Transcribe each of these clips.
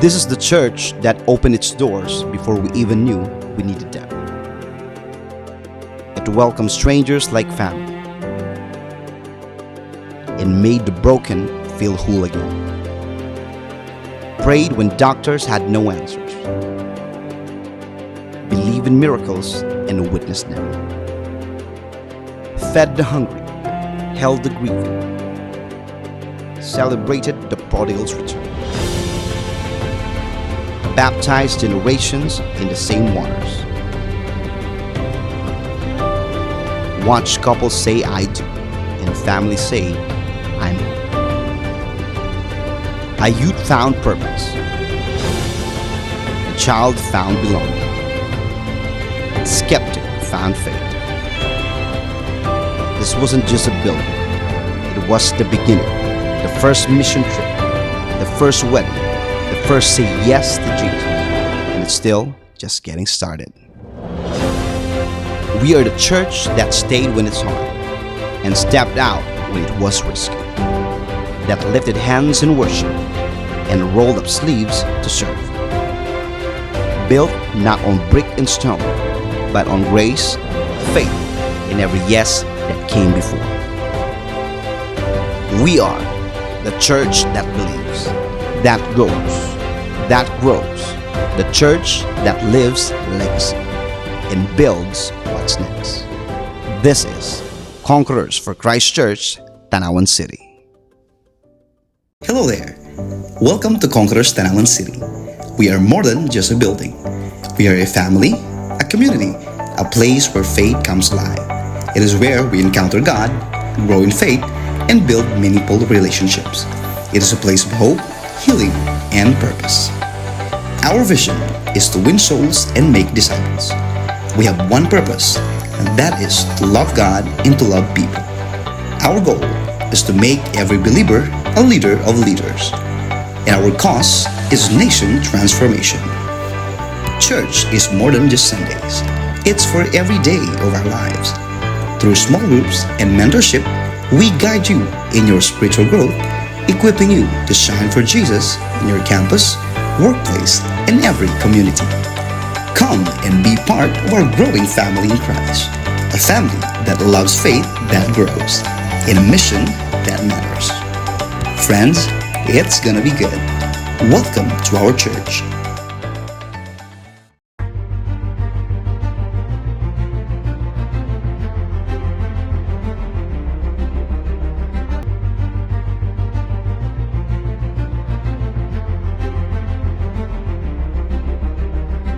This is the church that opened its doors before we even knew we needed them. It welcomed strangers like family and made the broken feel whole again. Prayed when doctors had no answers. Believed in miracles and witnessed them. Fed the hungry, held the grieving, celebrated the prodigal's return. Baptized generations in the same waters. Watch couples say I do, and families say I'm home. A youth found purpose. A child found belonging. A skeptic found faith. This wasn't just a building. It was the beginning, the first mission trip, the first wedding, the first say yes to Jesus, and it's still just getting started. We are the church that stayed when it's hard and stepped out when it was risky, that lifted hands in worship and rolled up sleeves to serve. Built not on brick and stone, but on grace, faith, and every yes that came before. We are the church that believes, that goes, that grows, the church that lives legacy and builds what's next. This is Conquerors for Christ Church, Tanawan City. Hello there. Welcome to Conquerors Tanawan City. We are more than just a building. We are a family, a community, a place where faith comes alive. It is where we encounter God, grow in faith, and build meaningful relationships. It is a place of hope, healing, and purpose. Our vision is to win souls and make disciples. We have one purpose, and that is to love God and to love people. Our goal is to make every believer a leader of leaders. And our cause is nation transformation. Church is more than just Sundays. It's for every day of our lives. Through small groups and mentorship, we guide you in your spiritual growth, equipping you to shine for Jesus in your campus, workplace, and every community. Come and be part of our growing family in Christ, a family that loves faith that grows, in a mission that matters. Friends, it's gonna be good. Welcome to our church.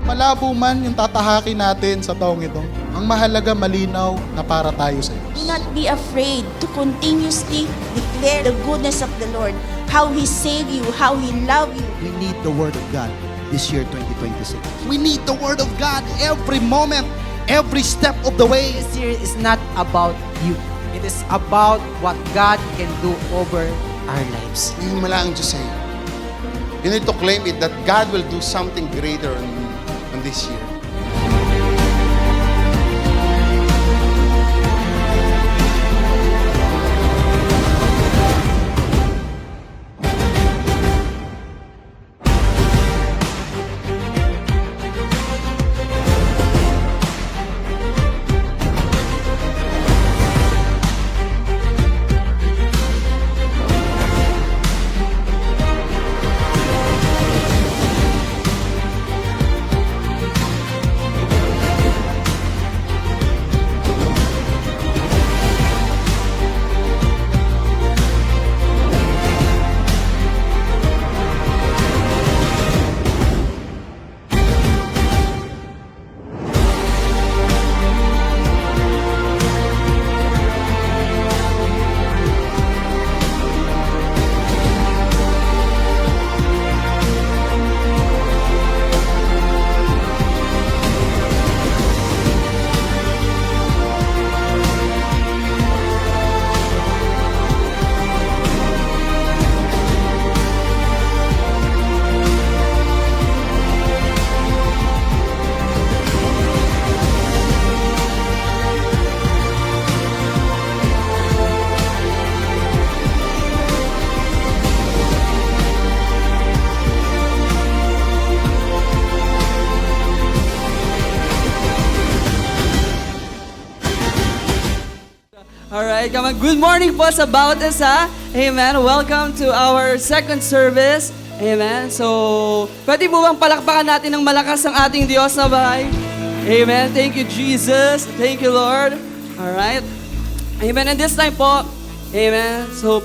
Malabo man yung tatahakin natin sa taong ito, ang mahalaga malinaw na para tayo sa Diyos. Do not be afraid to continuously declare the goodness of the Lord, how He saved you, how He loved you. We need the Word of God this year 2026. We need the Word of God every moment, every step of the way. This year is not about you. It is about what God can do over our lives. Hihimala ang Diyos sa'yo. You need to claim it that God will do something greater on this year. Alright, come on. Good morning po sa bawat isa. Amen. Welcome to our second service. Amen. So, pwede po bang palakpakan natin ng malakas ang ating Diyos na bahay? Amen. Thank you, Jesus. Thank you, Lord. Alright. Amen. And this time po, amen. So,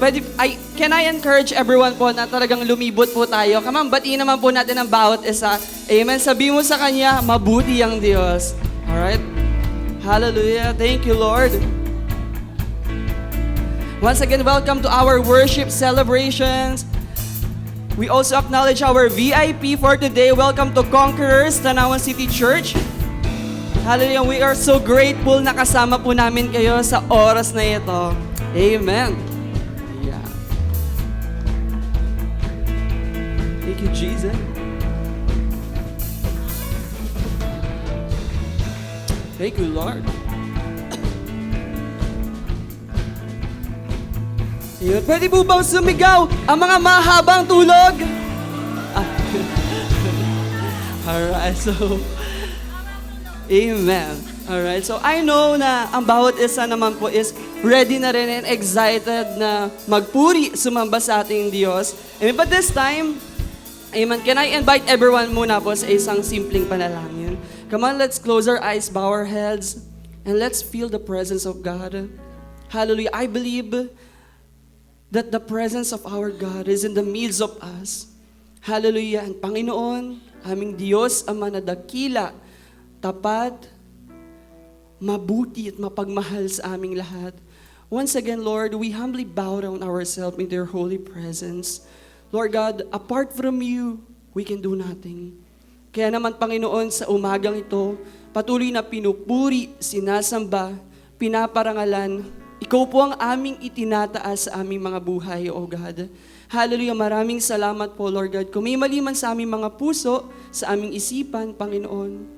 can I encourage everyone po na talagang lumibot po tayo? Come on, batiin naman po natin ang bawat isa. Amen. Sabi mo sa Kanya, mabuti ang Diyos. Alright. Hallelujah. Thank you, Lord. Once again, welcome to our worship celebrations. We also acknowledge our VIP for today. Welcome to Conquerors, Tanawan City Church. Hallelujah. We are so grateful na kasama po namin kayo sa oras na ito. Amen. Yeah. Thank you, Jesus. Thank you, Lord. Yun. Pwede po bang sumigaw ang mga mahabang tulog? Alright, so, amen. Alright, so I know na ang bawat isa naman po is ready na rin and excited na magpuri, sumamba sa ating Diyos. But this time, amen, can I invite everyone muna po sa isang simpleng panalangin? Come on, let's close our eyes, bow our heads, and let's feel the presence of God. Hallelujah. I believe that the presence of our God is in the midst of us. Hallelujah. And Panginoon, aming Diyos, Ama na dakila, tapat, mabuti at mapagmahal sa aming lahat. Once again, Lord, we humbly bow down ourselves in your holy presence. Lord God, apart from you, we can do nothing. Kaya naman, Panginoon, sa umagang ito, patuloy na pinupuri, sinasamba, pinaparangalan, ikaw po ang aming itinataas sa aming mga buhay, O God. Hallelujah, maraming salamat po, Lord God. Kung may mali man sa aming mga puso, sa aming isipan, Panginoon.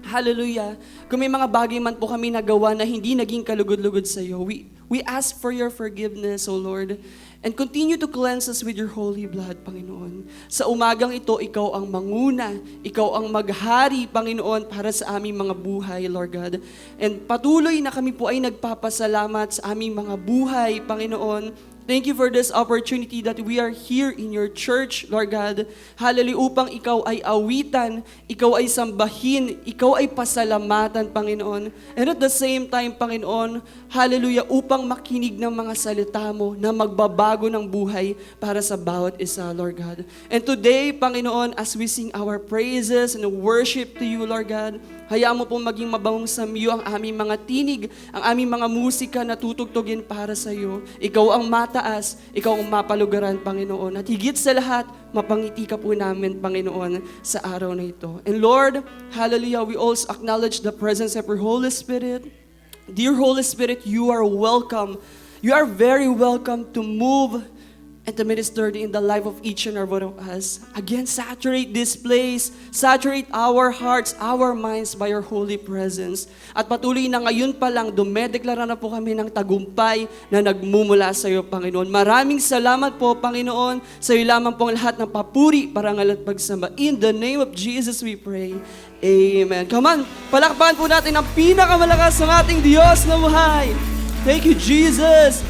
Hallelujah. Kung may mga bagay man po kami nagawa na hindi naging kalugod-lugod sa iyo, we ask for your forgiveness, O Lord. And continue to cleanse us with your holy blood, Panginoon. Sa umagang ito, ikaw ang manguna, ikaw ang maghari, Panginoon, para sa aming mga buhay, Lord God. And patuloy na kami po ay nagpapasalamat sa aming mga buhay, Panginoon. Thank you for this opportunity that we are here in your church, Lord God. Hallelujah, upang ikaw ay awitan, ikaw ay sambahin, ikaw ay pasalamatan, Panginoon. And at the same time, Panginoon, hallelujah, upang makinig ng mga salita mo na magbabago ng buhay para sa bawat isa, Lord God. And today, Panginoon, as we sing our praises and worship to you, Lord God, hayaan mo pong maging mabangong samyo ang aming mga tinig, ang aming mga musika na tutugtugin para sa iyo. Ikaw ang mataas, ikaw ang mapalugaran, Panginoon. At higit sa lahat, mapangiti ka po namin, Panginoon, sa araw na ito. And Lord, hallelujah, we also acknowledge the presence of your Holy Spirit. Dear Holy Spirit, you are welcome. You are very welcome to move and to minister in the life of each and every one of us. Again, saturate this place, saturate our hearts, our minds by your holy presence. At patuloy na ngayon pa lang, dumedeklara na po kami ng tagumpay na nagmumula sa iyo, Panginoon. Maraming salamat po, Panginoon. Sa iyo lamang po ang lahat ng papuri, parangal at pagsamba. In the name of Jesus we pray. Amen. Come on, palakpakan po natin ang pinakamalakas ng ating Diyos na buhay. Thank you, Jesus.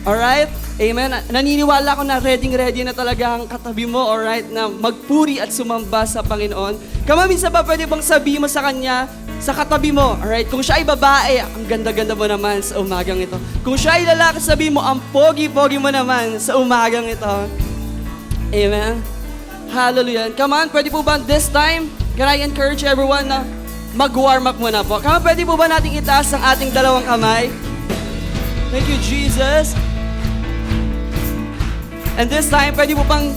Alright? Amen. Naniniwala ko na ready na talaga ang katabi mo, alright, na magpuri at sumamba sa Panginoon. Minsan ba pwede bang sabihin mo sa Kanya, sa katabi mo, alright, kung siya ay babae, ang ganda-ganda mo naman sa umagang ito. Kung siya ay lalaki, sabihin mo, ang pogi-pogi mo naman sa umagang ito. Amen. Hallelujah. Pwede po ba this time, can I encourage everyone na mag-warm up muna po. Pwede po ba nating itaas ang ating dalawang kamay? Thank you, Jesus. And this time, pwede mo pang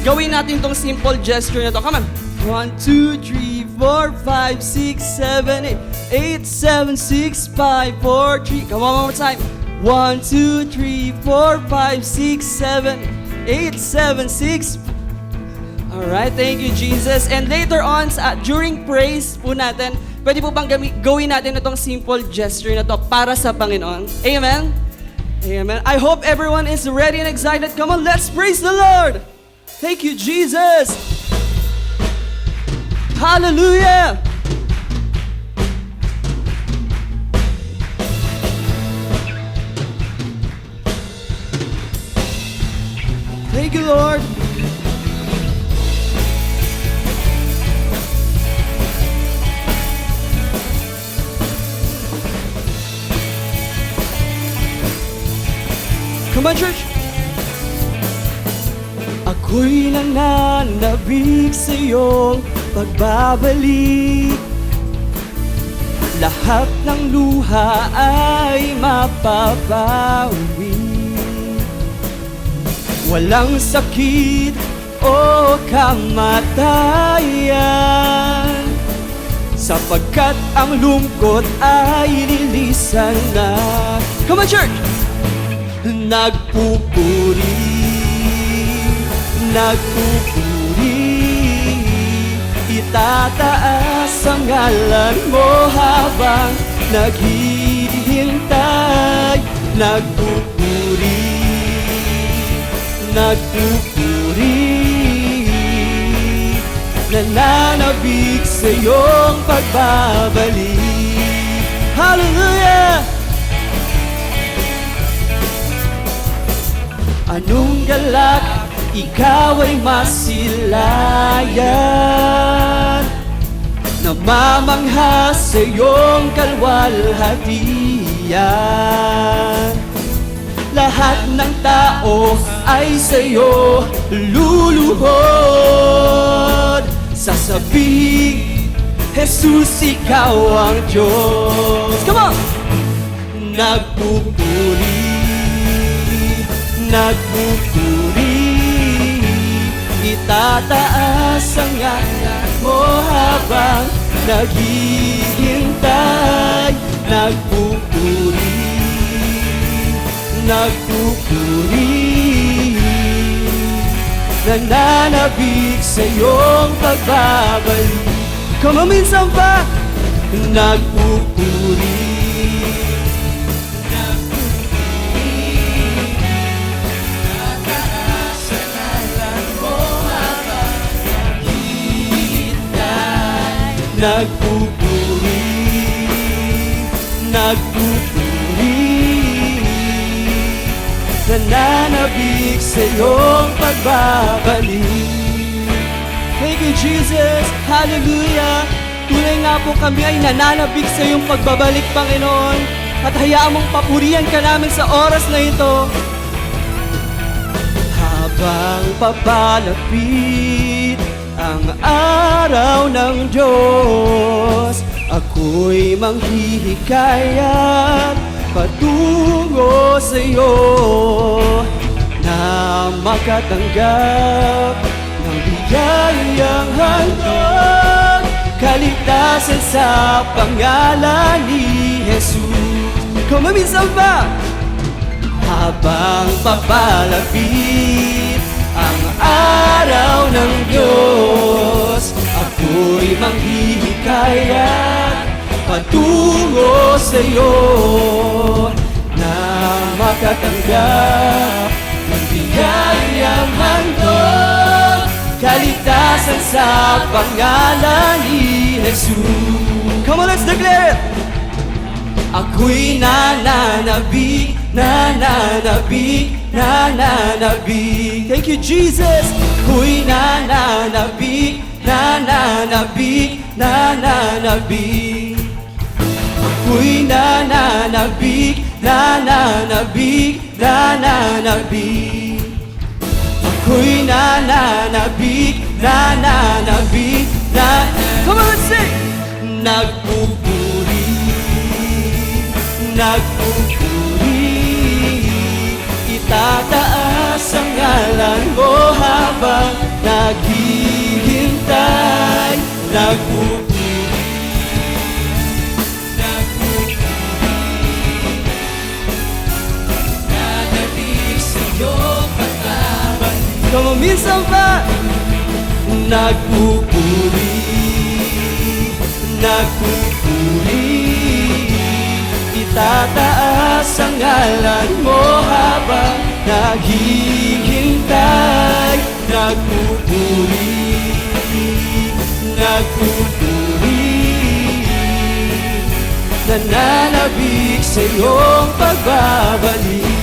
gawin natin tong simple gesture na to. Come on. 1, 2, 3, 4, 5, 6, 7, 8, 8, 7, 6, 5, 4, 3. Come on, one more time. 1, 2, 3, 4, 5, 6, 7, 8, 7, 6. Alright, thank you, Jesus. And later on, during praise po natin, pwede po bang gawin natin itong simple gesture na to para sa Panginoon. Amen? Amen. I hope everyone is ready and excited. Come on, let's praise the Lord. Thank you, Jesus. Hallelujah. Lord. Come on, church! Ako'y nananabik sa iyong pagbabalik. Lahat ng luha ay mapapawi. Walang sakit o kamatayan, sapagkat ang lungkot ay lilisan na. Come on, church! Nagpupuri, itataas ang ngalan mo habang naghihintay. Nagpupuri, nananabik sa iyong pagbabalik. Hallelujah! Anong galak, ikaw ay masilayan. Namamangha sa iyong kalwalhatian. Lahat ng tao ay sa iyo luluhod. Sasabihin, Jesus, ikaw ang Diyos. Come on! Nagpupuri, itataas ang ngalan mo habang naghihintay. Nagpupuri, nananabik sa iyong pagbabalik. Come on, minsan pa! Nagpupuri, nagpupuri, nananabik sa iyong pagbabalik. Thank you, Jesus. Hallelujah. Tunay nga po kami ay nananabik sa iyong pagbabalik, Panginoon. At hayaan mong papurihan ka namin sa oras na ito. Habang papalapit ang araw ng Diyos, ako'y manghihikayat patungo sa iyo na makatanggap ng biyayang handog, kaligtasan sa pangalan ni Jesus. Kung maminsan ba? Habang papalapit ang araw ng Diyos, ako'y manghihikayat patungo sa iyo na makatanggap ng biyayang handog, kaligtasan sa pangalan ni Jesus. Come on, let's declare it! Ako'y nananabik, nananabik, nananabik. Thank you, Jesus. Ako'y nananabik, nananabik, nananabik. Ako'y nananabik, nananabik, nananabik. Ako'y nananabik, nananabik, Come on, let's sing! Nagpupuri, itataas ang ngalan mo habang naghihintay. Nagpupuri, nananabik sa iyong pagbabalik. Kung minsan pa, nagpupuri, itataas ang ngalan mo habang naghihintay. Nagpupuri, nananabik sa iyong pagbabalik.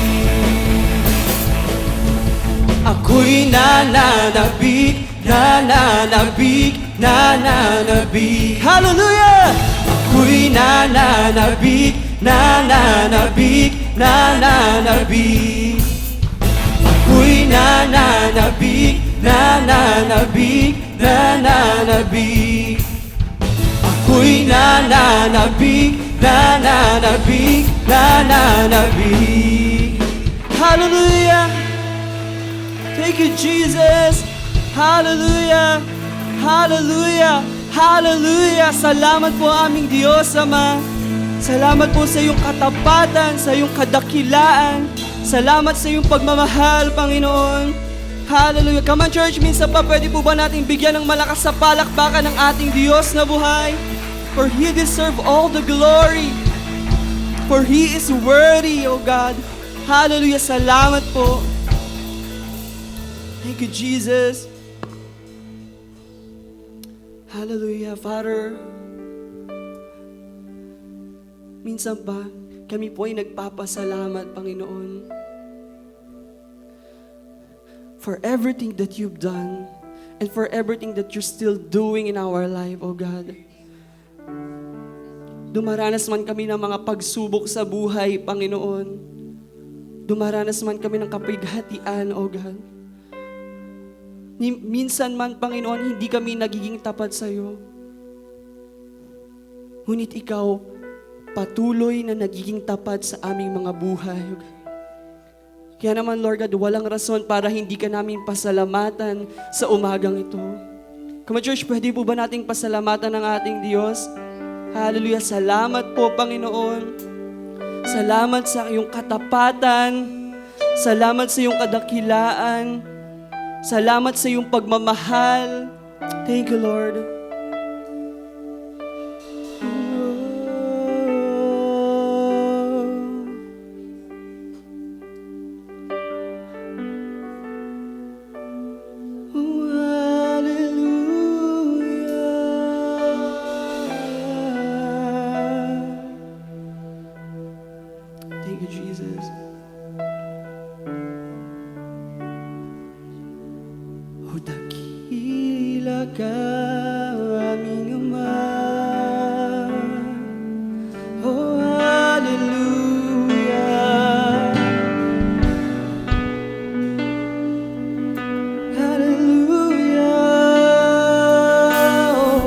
Ako'y nananabik, nananabik, nananabik. Hallelujah! Ako'y nananabik, nananabik, nananabik. Ako'y nananabik, nananabik, nananabik. Ako'y nananabik, nananabik, nananabik. Hallelujah! Thank you, Jesus! Hallelujah! Hallelujah! Hallelujah! Salamat po aming Diyos, Ama. Salamat po sa iyong katapatan, sa iyong kadakilaan. Salamat sa iyong pagmamahal, Panginoon. Hallelujah! Come on, church, minsan pa pwede po ba natin bigyan ng malakas sa palakpakan ng ating Diyos na buhay? For He deserves all the glory. For He is worthy, O God. Hallelujah! Salamat po. Thank you, Jesus. Hallelujah, Father. Minsan pa, kami po ay nagpapasalamat, Panginoon, for everything that you've done and for everything that you're still doing in our life, O God. Dumaranas man kami ng mga pagsubok sa buhay, Panginoon. Dumaranas man kami ng kapighatian, O God. Minsan man, Panginoon, hindi kami nagiging tapat sa iyo. Ngunit ikaw, patuloy na nagiging tapat sa aming mga buhay. Kaya naman, Lord God, walang rason para hindi ka namin pasalamatan sa umagang ito. Come on, church, pwede po ba nating pasalamatan ng ating Diyos? Hallelujah. Salamat po, Panginoon. Salamat sa iyong katapatan. Salamat sa iyong kadakilaan. Salamat sa iyong pagmamahal. Thank you, Lord. Thank you, Jesus. O dakila ka, aming Ama. Oh, hallelujah. Hallelujah. Oh,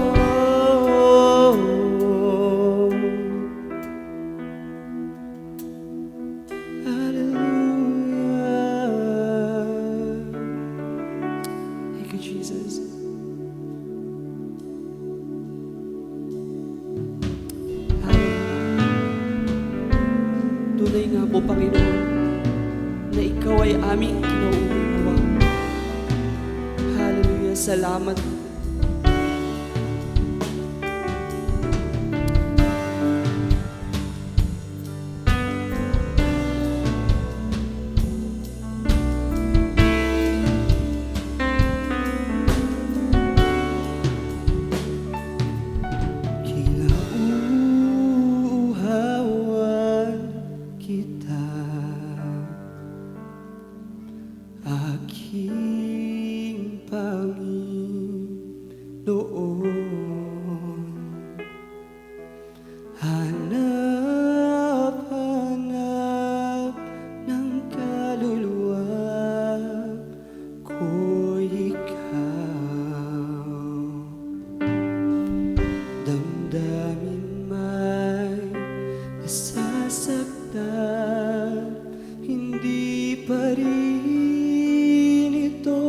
hallelujah. Thank you, Jesus. Tunay nga po, Panginoon, na Ikaw ay aming kinauunawa. Hallelujah. Salamat. Kinauuhawan kita, aking Panginoon. Hanap-hanap ng kaluluwa ko'y ikaw. Damdamin may nasasaktan, hindi pa rin ito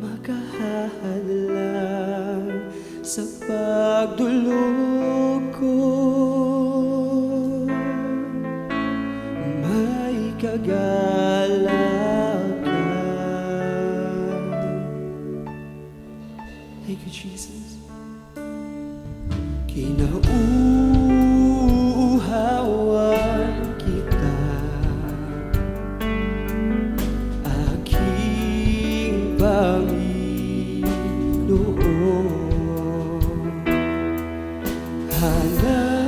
makahadlang sa pagdulog ko. May kagalakan. Thank you, Jesus. Kinauuhawan kita, aking Panginoon. Hanap-hanap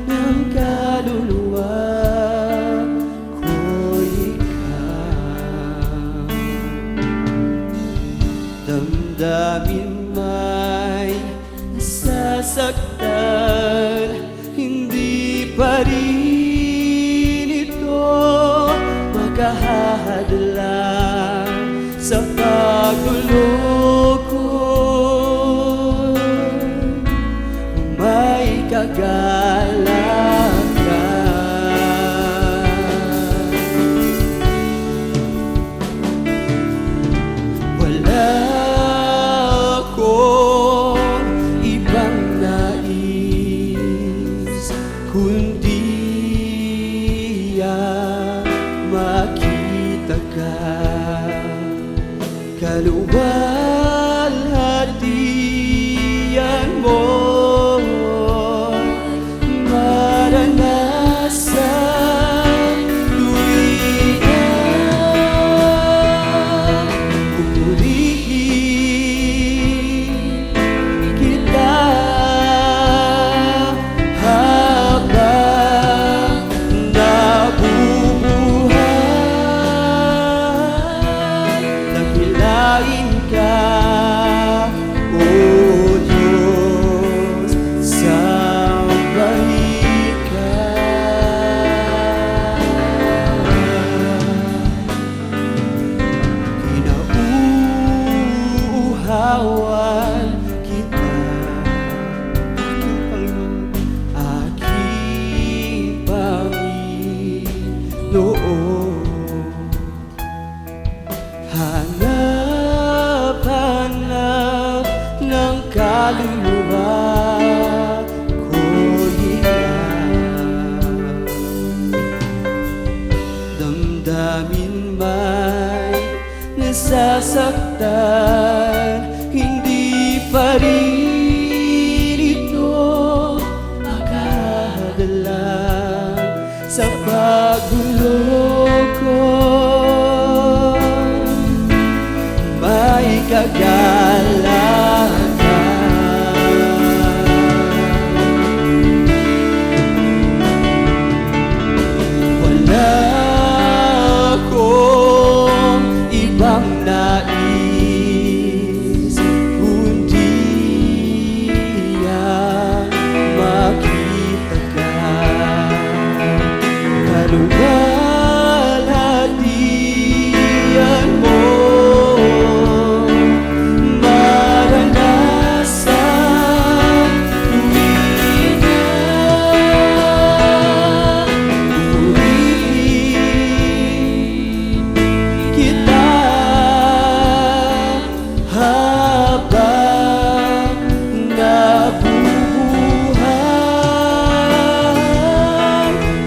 ng kaluluwa kagalakan. Wala akong ibang nais, kundi makita ka. Kaluwalhatian mo maranasan tuwing pupurihin kita habang nabubuhay. Dakilain ka, O Diyos, sambahin ka. Kinauuhawan kita, aking Panginoon. Hanap-hanap ng kaluluwa ko hilang. Damdamin may nasasaktan, hindi pa rin ito makahadlang sa pagulog ko. May kagalakan. Wala akong ibang nais, kundi makita ka. Kaluwalhatian mo maranasan tuwing pupurihin kita habang nabubuhay.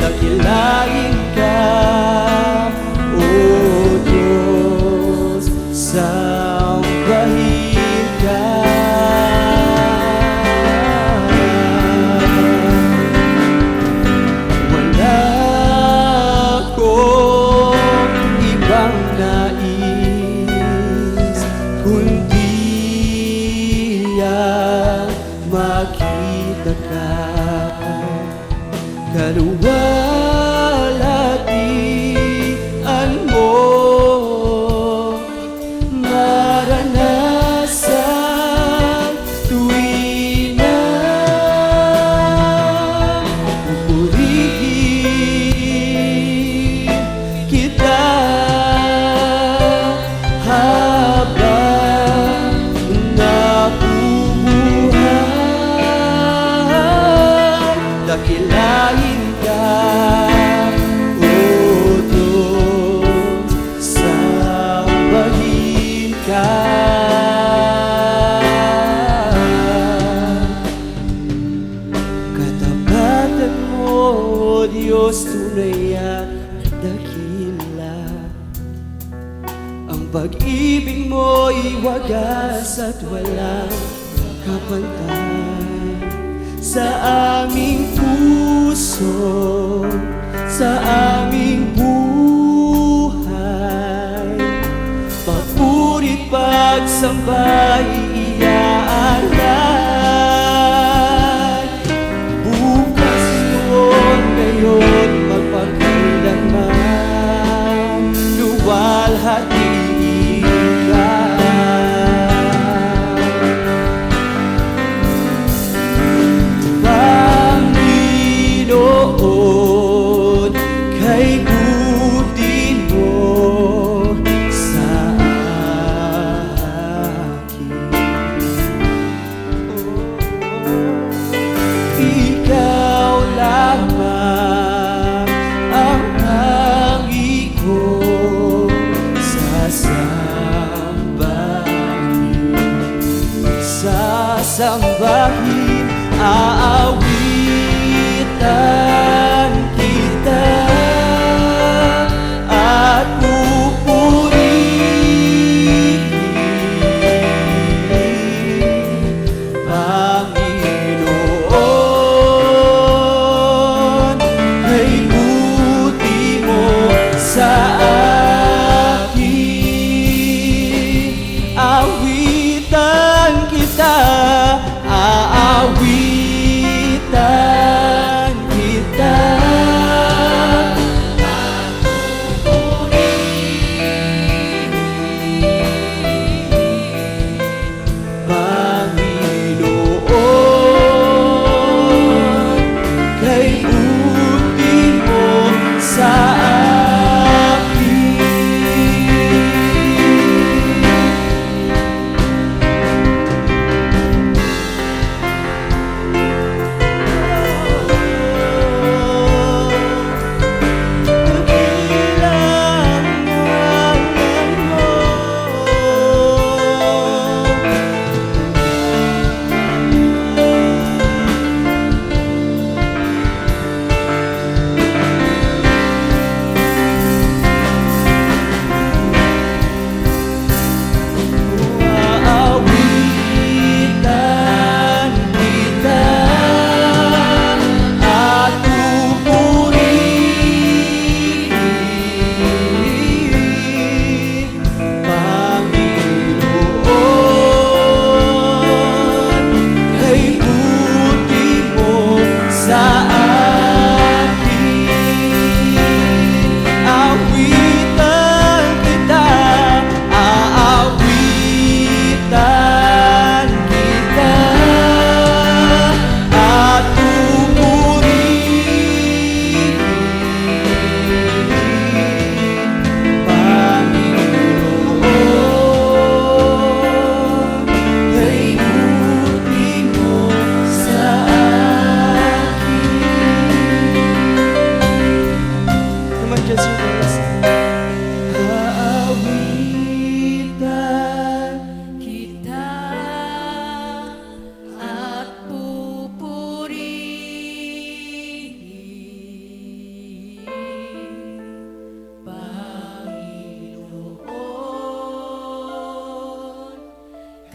Dakilain ka, O Diyos, sambahin ka. Wala akong ibang nais, kundi makita ka. Kaluwalhatian mo maranasan tuwing pupurihin kita habang nabubuhay. Dakilain ka, O Diyos, sambahin ka. Katapatan mo, O Diyos, tunay at dakila. Ang pag-ibig mo'y wagas at walang kapantay. Sa aming puso, sa aming buhay, papurit pagsambay iaalay. Bukas noon, ngayon, magpakailanman, luwalhatiin ka. Panginoon, kay buti mo sa akin.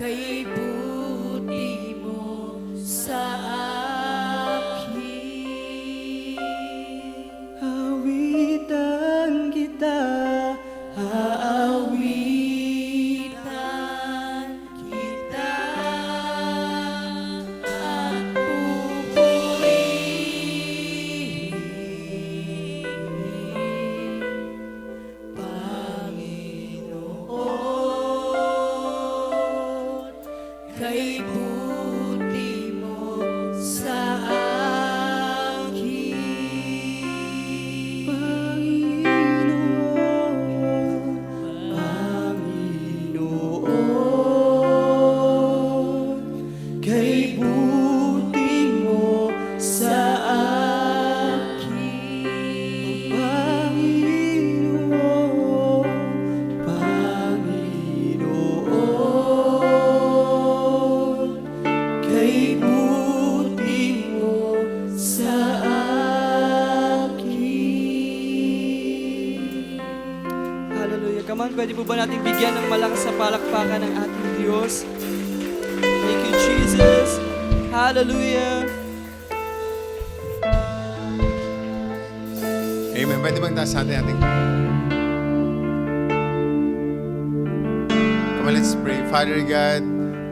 kay buti mo sa akin. Awitan kita, Aawitan kita at pupurihin, Panginoon, kay buti mo sa akin. kay buti mo sa akin. Panginoon, kay buti mo sa akin. Hallelujah. Come on, pwede po ba natin bigyan ng malakas sa palakpakan ng ating Diyos? Thank you, Jesus. Hallelujah. Amen. Pwede bang taas natin ating... Come on, let's pray. Father God,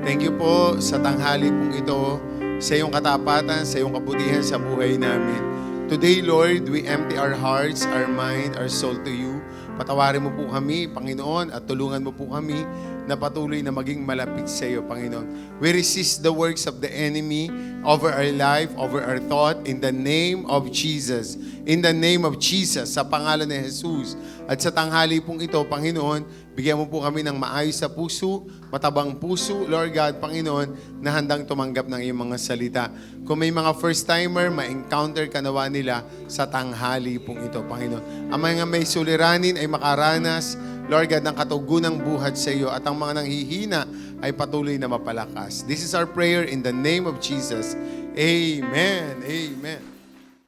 thank you po sa tanghali pong ito, sa iyong katapatan, sa iyong kabutihan sa buhay namin. Today, Lord, we empty our hearts, our mind, our soul to you. Patawarin mo po kami, Panginoon, at tulungan mo po kami na patuloy na maging malapit sa iyo, Panginoon. We resist the works of the enemy over our life, over our thought, in the name of Jesus. In the name of Jesus, sa pangalan ni Jesus. At sa tanghali pong ito, Panginoon, bigyan mo po kami ng maayos sa puso, matabang puso, Lord God, Panginoon, na handang tumanggap ng iyong mga salita. Kung may mga first-timer, ma-encounter ka nawa nila sa tanghali pong ito, Panginoon. Ang mga may suliranin ay makaranas, Lord God, ng katugunang buhat sa iyo at ang mga nanghihina ay patuloy na mapalakas. This is our prayer in the name of Jesus. Amen. Amen.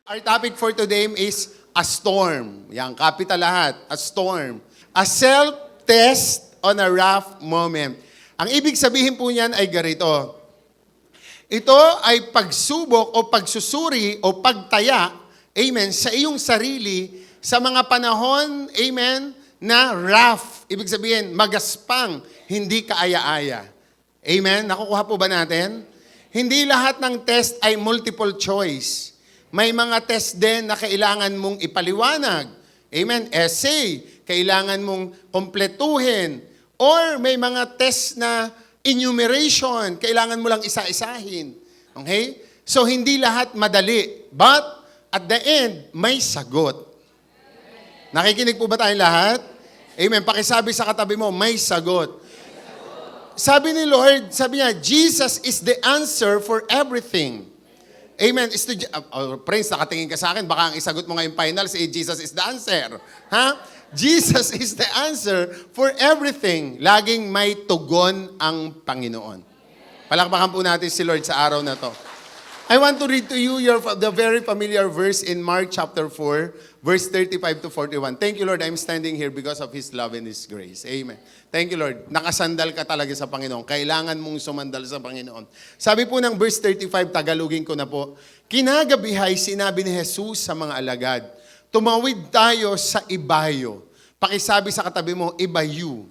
Our topic for today is a storm. Yang capital lahat, a storm. A self-test on a rough moment. Ang ibig sabihin po niyan ay ganito. Ito ay pagsubok o pagsusuri o pagtaya, amen, sa iyong sarili sa mga panahon, amen, na rough. Ibig sabihin, magaspang, hindi kaaya-aya. Amen? Nakukuha po ba natin? Hindi lahat ng test ay multiple choice. May mga test din na kailangan mong ipaliwanag. Amen? Essay, kailangan mong kompletuhin. Or may mga test na enumeration, kailangan mo lang isa-isahin. Okay? So, hindi lahat madali. But, at the end, may sagot. Nakikinig po ba tayong lahat? Amen. Pakisabi sa katabi mo, may sagot. Sabi ni Lord, sabi niya, Jesus is the answer for everything. Amen. Prince, nakatingin ka sa akin, baka ang isagot mo ngayong final, si Jesus is the answer. Ha? Jesus is the answer for everything. Laging may tugon ang Panginoon. Palakpakan po natin si Lord sa araw na to. I want to read to you the very familiar verse in Mark chapter 4, verse 35 to 41. Thank you, Lord. I'm standing here because of His love and His grace. Amen. Thank you, Lord. Nakasandal ka talaga sa Panginoon. Kailangan mong sumandal sa Panginoon. Sabi po ng verse 35, Tagalogin ko na po, kinagabihay sinabi ni Jesus sa mga alagad, tumawid tayo sa ibayo. Pakisabi sa katabi mo, ibayu.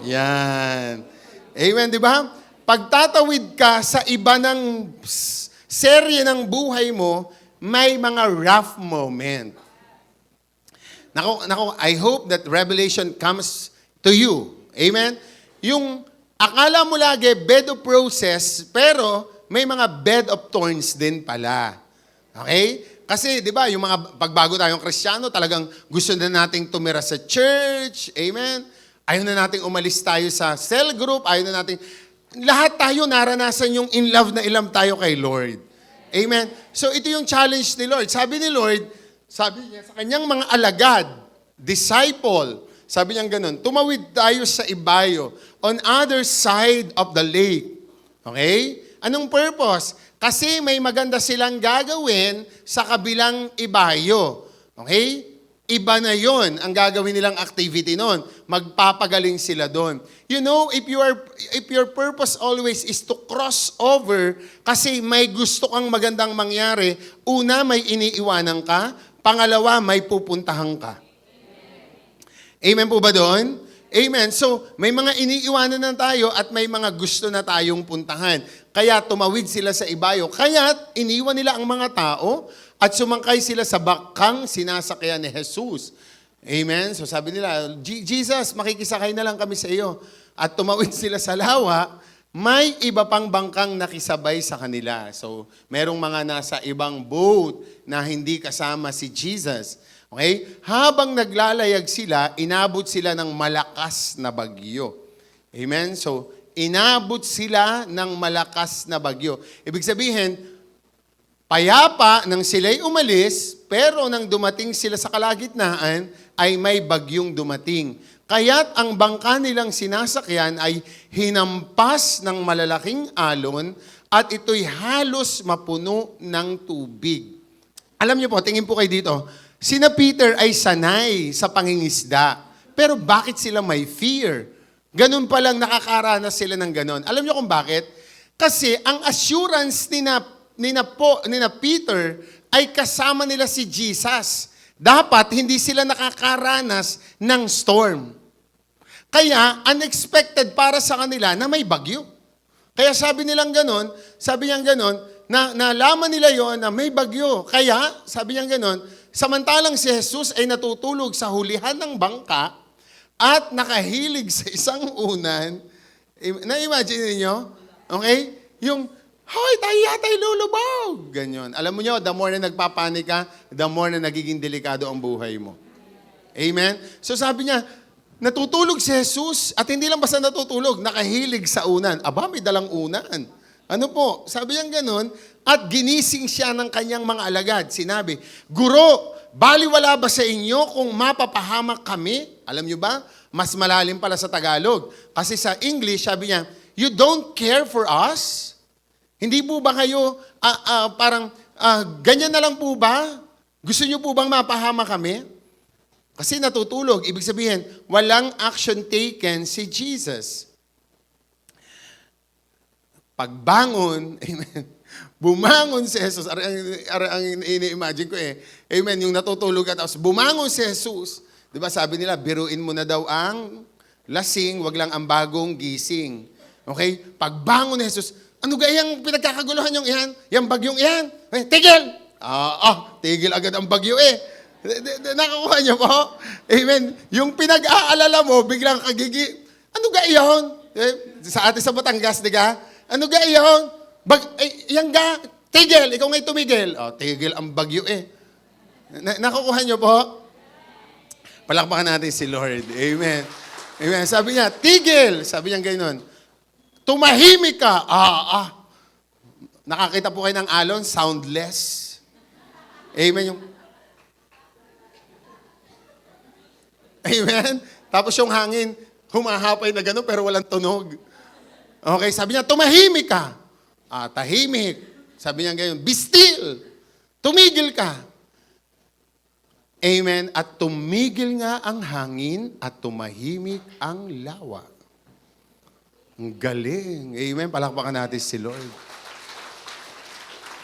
Yan. Amen, di ba? Pagtatawid ka sa iba ng serye ng buhay mo, may mga rough moment. Nako, I hope that revelation comes to you. Amen? Yung akala mo lagi bed of roses, pero may mga bed of thorns din pala. Okay? Kasi, di ba, yung mga pagbago tayong Kristiyano, talagang gusto na nating tumira sa church. Amen? Ayaw na nating umalis tayo sa cell group. Ayaw na nating... Lahat tayo naranasan yung in love na ilam tayo kay Lord. Amen? So, ito yung challenge ni Lord. Sabi ni Lord, sabi niya sa kanyang mga alagad, disciple, sabi niya ganun, tumawid tayo sa ibayo, on other side of the lake. Okay? Anong purpose? Kasi may maganda silang gagawin sa kabilang ibayo. Okay? iba na yon ang gagawin nilang activity noon. Magpapagaling sila doon. You know, if your purpose always is to cross over kasi may gusto kang magandang mangyari, una, may iniiwanan ka. Pangalawa, may pupuntahan ka. Amen po ba doon? Amen. So, may mga iniiwanan na tayo at may mga gusto na tayong puntahan. Kaya tumawid sila sa ibayo. Kaya iniwan nila ang mga tao at sumangkay sila sa bakang sinasakyan ni Jesus. Amen? So sabi nila, Jesus, makikisakay na lang kami sa iyo. At tumawid sila sa lawa, may iba pang bangkang nakisabay sa kanila. So merong mga nasa ibang boat na hindi kasama si Jesus. Okay? Habang naglalayag sila, inabot sila ng malakas na bagyo. Amen? So inabot sila ng malakas na bagyo. Ibig sabihin, payapa nang sila'y umalis, pero nang dumating sila sa kalagitnaan, ay may bagyong dumating. Kaya't ang bangka nilang sinasakyan ay hinampas ng malalaking alon at ito'y halos mapuno ng tubig. Alam niyo po, tingin po kayo dito, sina Peter ay sanay sa pangingisda. Pero bakit sila may fear? Ganun palang nakakaranas sila ng ganun. Alam niyo kung bakit? Kasi ang assurance nina Peter ay kasama nila si Jesus. Dapat hindi sila nakakaranas ng storm. Kaya unexpected para sa kanila na may bagyo. Kaya sabi niya ganon, na nalaman nila yon na may bagyo. Kaya sabi niya ganon, samantalang si Jesus ay natutulog sa hulihan ng bangka at nakahilig sa isang unan. Na-imagine niyo? Okay? Yung hoy, tayo yata'y lulubog. Ganyan. Alam mo nyo, the more na nagpapanik ka, the more na nagiging delikado ang buhay mo. Amen? So sabi niya, natutulog si Jesus at hindi lang basta natutulog, nakahilig sa unan. Aba, may dalang unan. Ano po? Sabi niya ganun, at ginising siya ng kanyang mga alagad. Sinabi, Guro, baliwala ba sa inyo kung mapapahamak kami? Alam niyo ba? Mas malalim pala sa Tagalog. Kasi sa English, sabi niya, you don't care for us? Hindi po ba kayo ganyan na lang po ba? Gusto niyo po bang mapahama kami? Kasi natutulog. Ibig sabihin, walang action taken si Jesus. Pagbangon, amen, bumangon si Jesus. Ang ini-imagine ko amen, yung natutulog at tapos bumangon si Jesus. Diba sabi nila, biruin mo na daw ang lasing, wag lang ang bagong gising. Okay? Pagbangon ni Jesus, ano gayang pinagkakaguluhan yung iyan? Yung bagyong iyan? Tigil! Tigil agad ang bagyo Nakakuha niyo po? Amen. Yung pinag-aalala mo, biglang ano gayon? Sa atin sa Batangas, di ka? Ano gayon? Yang ga, tigil! Ikaw nga'y tumigil. Tigil ang bagyo Nakukuha niyo po? Palakpakan natin si Lord. Amen. Amen. Sabi niya, tigil! Sabi niya gano'n. Tumahimik ka. Nakakita po kayo ng alon, soundless. Amen. Amen. Tapos yung hangin, humahapay na gano'n pero walang tunog. Okay, sabi niya, tumahimik ka. Tahimik. Sabi niya gano'n, be still. Tumigil ka. Amen. At tumigil nga ang hangin at tumahimik ang lawa. Ang galing. Amen. Palakpakan natin si Lord.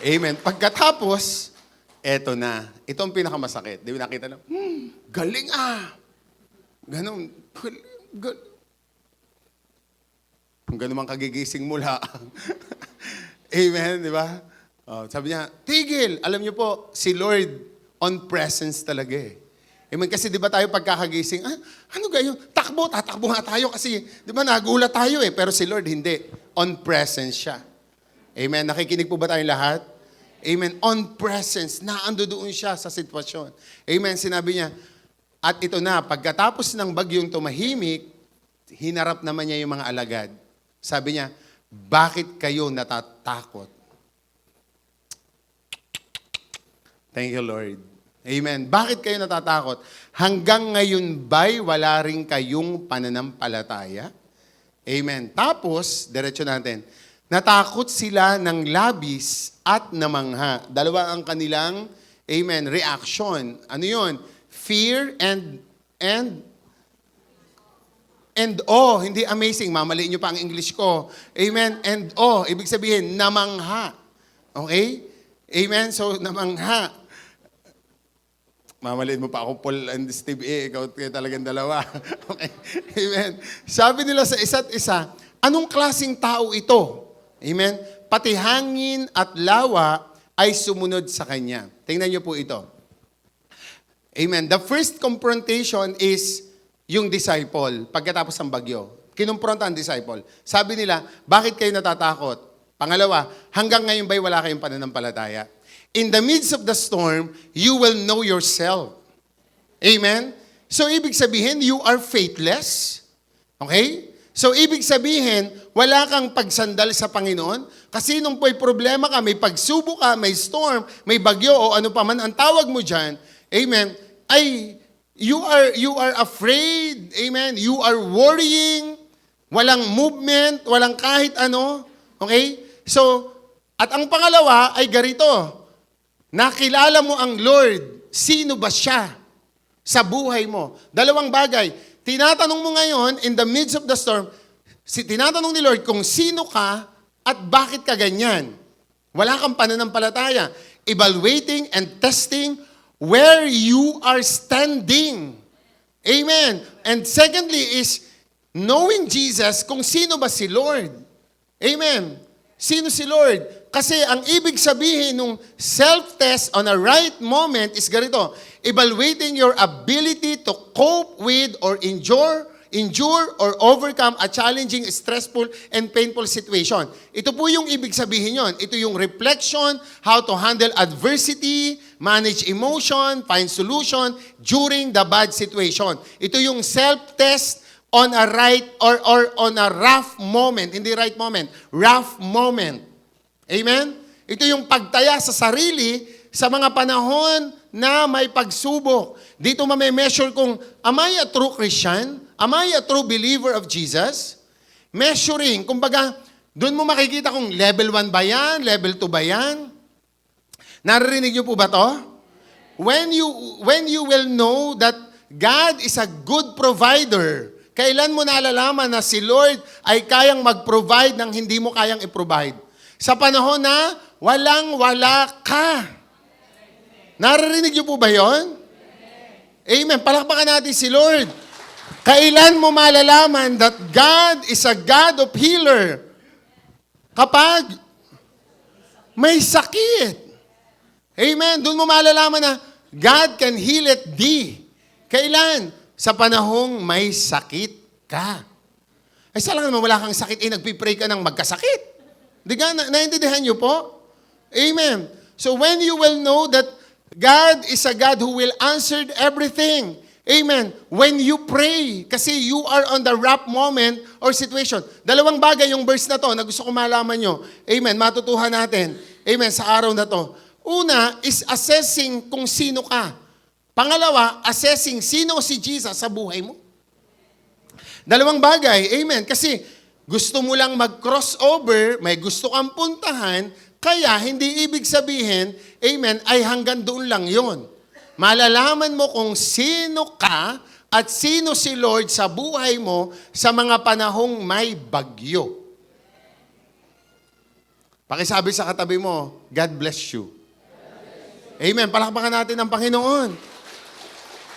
Amen. Pagkatapos, eto na. Ito ang pinakamasakit. Di ba nakita na? Galing Ganon. Kung ganon man kagigising mula. Amen. Di ba? Sabi niya, tigil. Alam niyo po, si Lord on presence talaga Amen. Kasi di ba tayo pagkakagising, ano gayon? Tatakbo nga tayo kasi, di ba nagulat tayo pero si Lord hindi. On presence siya. Amen. Nakikinig po ba tayong lahat? Amen. On presence. Naando doon siya sa sitwasyon. Amen. Sinabi niya, at ito na, pagkatapos ng bagyong tumahimik, hinarap naman niya yung mga alagad. Sabi niya, bakit kayo natatakot? Thank you, Lord. Amen. Bakit kayo natatakot? Hanggang ngayon ba'y wala rin kayong pananampalataya? Amen. Tapos, diretso natin. Natakot sila ng labis at namangha. Dalawa ang kanilang, amen, reaction. Ano yun? fear, and awe. Hindi amazing. Mamaliin nyo pa ang English ko. Amen. And awe. Ibig sabihin, namangha. Okay? Amen. So, namangha. Mamaliin mo pa ako, Paul and Steve A. Ikaw kayo talagang dalawa. Okay? Amen. Sabi nila sa isa't isa, anong klaseng tao ito? Amen. Pati hangin at lawa ay sumunod sa kanya. Tingnan niyo po ito. Amen. The first confrontation is yung disciple pagkatapos ng bagyo. Kinumpronta ang disciple. Sabi nila, bakit kayo natatakot? Pangalawa, hanggang ngayon ba'y wala kayong pananampalataya? In the midst of the storm, you will know yourself. Amen? So, ibig sabihin, you are faithless. Okay? So, ibig sabihin, wala kang pagsandal sa Panginoon. Kasi nung po'y problema ka, may pagsubok ka, may storm, may bagyo, o ano pa man ang tawag mo dyan, amen, ay, you are afraid, amen, you are worrying, walang movement, walang kahit ano, okay? So, at ang pangalawa ay ganito, nakilala mo ang Lord, sino ba siya sa buhay mo? Dalawang bagay, tinatanong mo ngayon, in the midst of the storm, tinatanong ni Lord kung sino ka at bakit ka ganyan. Wala kang pananampalataya. Evaluating and testing where you are standing. Amen. And secondly is knowing Jesus kung sino ba si Lord. Amen. Sino si Lord? Kasi ang ibig sabihin ng self-test on a right moment is ganito, evaluating your ability to cope with or endure or overcome a challenging, stressful, and painful situation. Ito po yung ibig sabihin yon. Ito yung reflection, how to handle adversity, manage emotion, find solution during the bad situation. Ito yung self-test on a right or on a rough moment. Hindi right moment, rough moment. Amen? Ito yung pagtaya sa sarili sa mga panahon na may pagsubok. Dito mame-measure kung, am I a true Christian? Am I a true believer of Jesus? Measuring, kumbaga, doon mo makikita kung level 1 ba yan, level 2 ba yan? Naririnig niyo po ba to? When you will know that God is a good provider, kailan mo nalalaman na si Lord ay kayang mag-provide ng hindi mo kayang i-provide? Sa panahon na walang-wala ka. Naririnig niyo po ba yon? Amen. Palakpakan natin si Lord. Kailan mo malalaman that God is a God of healer? Kapag may sakit. Amen. Doon mo malalaman na God can heal it thee. Kailan? Sa panahong may sakit ka. Ay, saan lang naman wala kang sakit, nagpipray ka ng magkasakit. Di ka, naintindihan niyo po? Amen. So when you will know that God is a God who will answer everything. Amen. When you pray, kasi you are on the rough moment or situation. Dalawang bagay yung verse na to na gusto ko malaman nyo. Amen. Matutuhan natin. Amen. Sa araw na to. Una is assessing kung sino ka. Pangalawa, assessing sino si Jesus sa buhay mo. Dalawang bagay. Amen. Kasi gusto mo lang mag-crossover, may gusto kang puntahan, kaya hindi ibig sabihin, amen, ay hanggang doon lang yon. Malalaman mo kung sino ka at sino si Lord sa buhay mo sa mga panahong may bagyo. Pakisabi sa katabi mo, God bless you. Amen. Palakpakan natin ang Panginoon.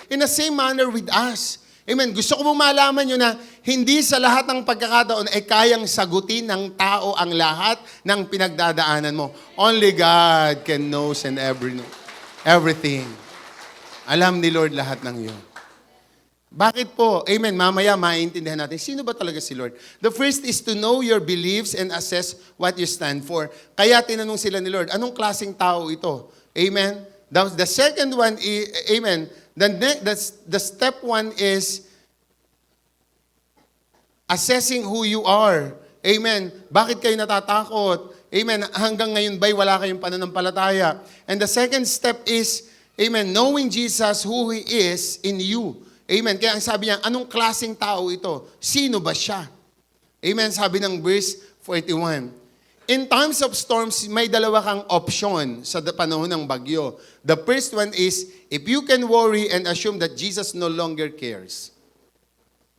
In the same manner with us. Amen. Gusto ko mong malaman nyo na hindi sa lahat ng pagkakataon ay kayang sagutin ng tao ang lahat ng pinagdadaanan mo. Only God can knows and everything. Alam ni Lord lahat ng yun. Bakit po? Amen. Mamaya maintindihan natin, sino ba talaga si Lord? The first is to know your beliefs and assess what you stand for. Kaya tinanong sila ni Lord, anong klaseng tao ito? Amen. The second one, amen. The step one is assessing who you are. Amen. Bakit kayo natatakot? Amen. Hanggang ngayon ba'y wala kayong pananampalataya? And the second step is, amen, knowing Jesus, who He is in you. Amen. Kaya ang sabi niya, anong klaseng tao ito? Sino ba siya? Amen. Sabi ng verse 41, In times of storms, may dalawa kang option sa panahon ng bagyo. The first one is, if you can worry and assume that Jesus no longer cares.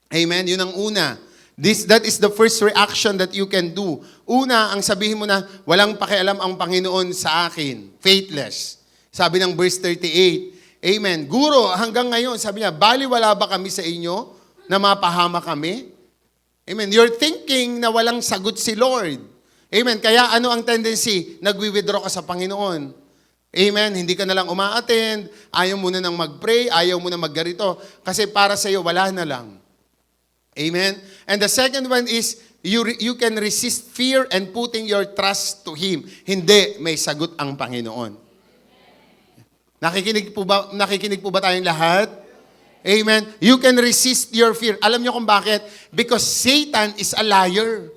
Amen? Yun ang una. That is the first reaction that you can do. Una, ang sabihin mo na, walang pakialam ang Panginoon sa akin. Faithless. Sabi ng verse 38. Amen. Guro, hanggang ngayon, sabi niya, baliwala ba kami sa inyo na mapahama kami? Amen. You're thinking na walang sagot si Lord. Amen. Kaya ano ang tendency? Nagwi-withdraw ka sa Panginoon. Amen. Hindi ka na lang uma-attend, ayaw mo na nang mag-pray, ayaw mo na maggarito. Kasi para sa iyo, wala na lang. Amen. And the second one is, you can resist fear and putting your trust to Him. Hindi, may sagot ang Panginoon. Nakikinig po ba tayong lahat? Amen. You can resist your fear. Alam niyo kung bakit? Because Satan is a liar.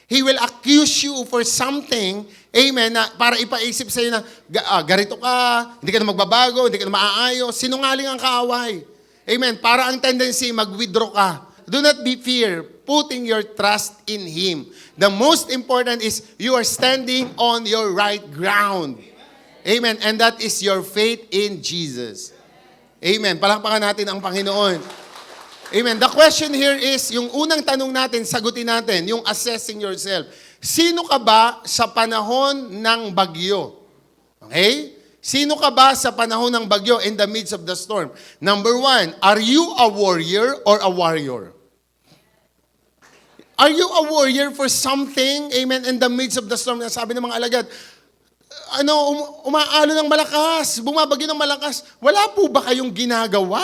He will accuse you for something, amen, na para ipaisip sa iyo na, garito ka, hindi ka na magbabago, hindi ka na maaayos, sinungaling ang kaaway. Amen. Para ang tendency, mag-withdraw ka. Do not be fear, putting your trust in Him. The most important is, you are standing on your right ground. Amen. And that is your faith in Jesus. Amen. Palakpakan natin ang Panginoon. Amen. The question here is, yung unang tanong natin, sagutin natin, yung assessing yourself. Sino ka ba sa panahon ng bagyo? Okay? Sino ka ba sa panahon ng bagyo in the midst of the storm? Number one, are you a warrior or a warrior? Are you a warrior for something, amen, in the midst of the storm? Sabi ng mga alagad, umaalo ng malakas, bumabagyo ng malakas. Wala po ba kayong ginagawa?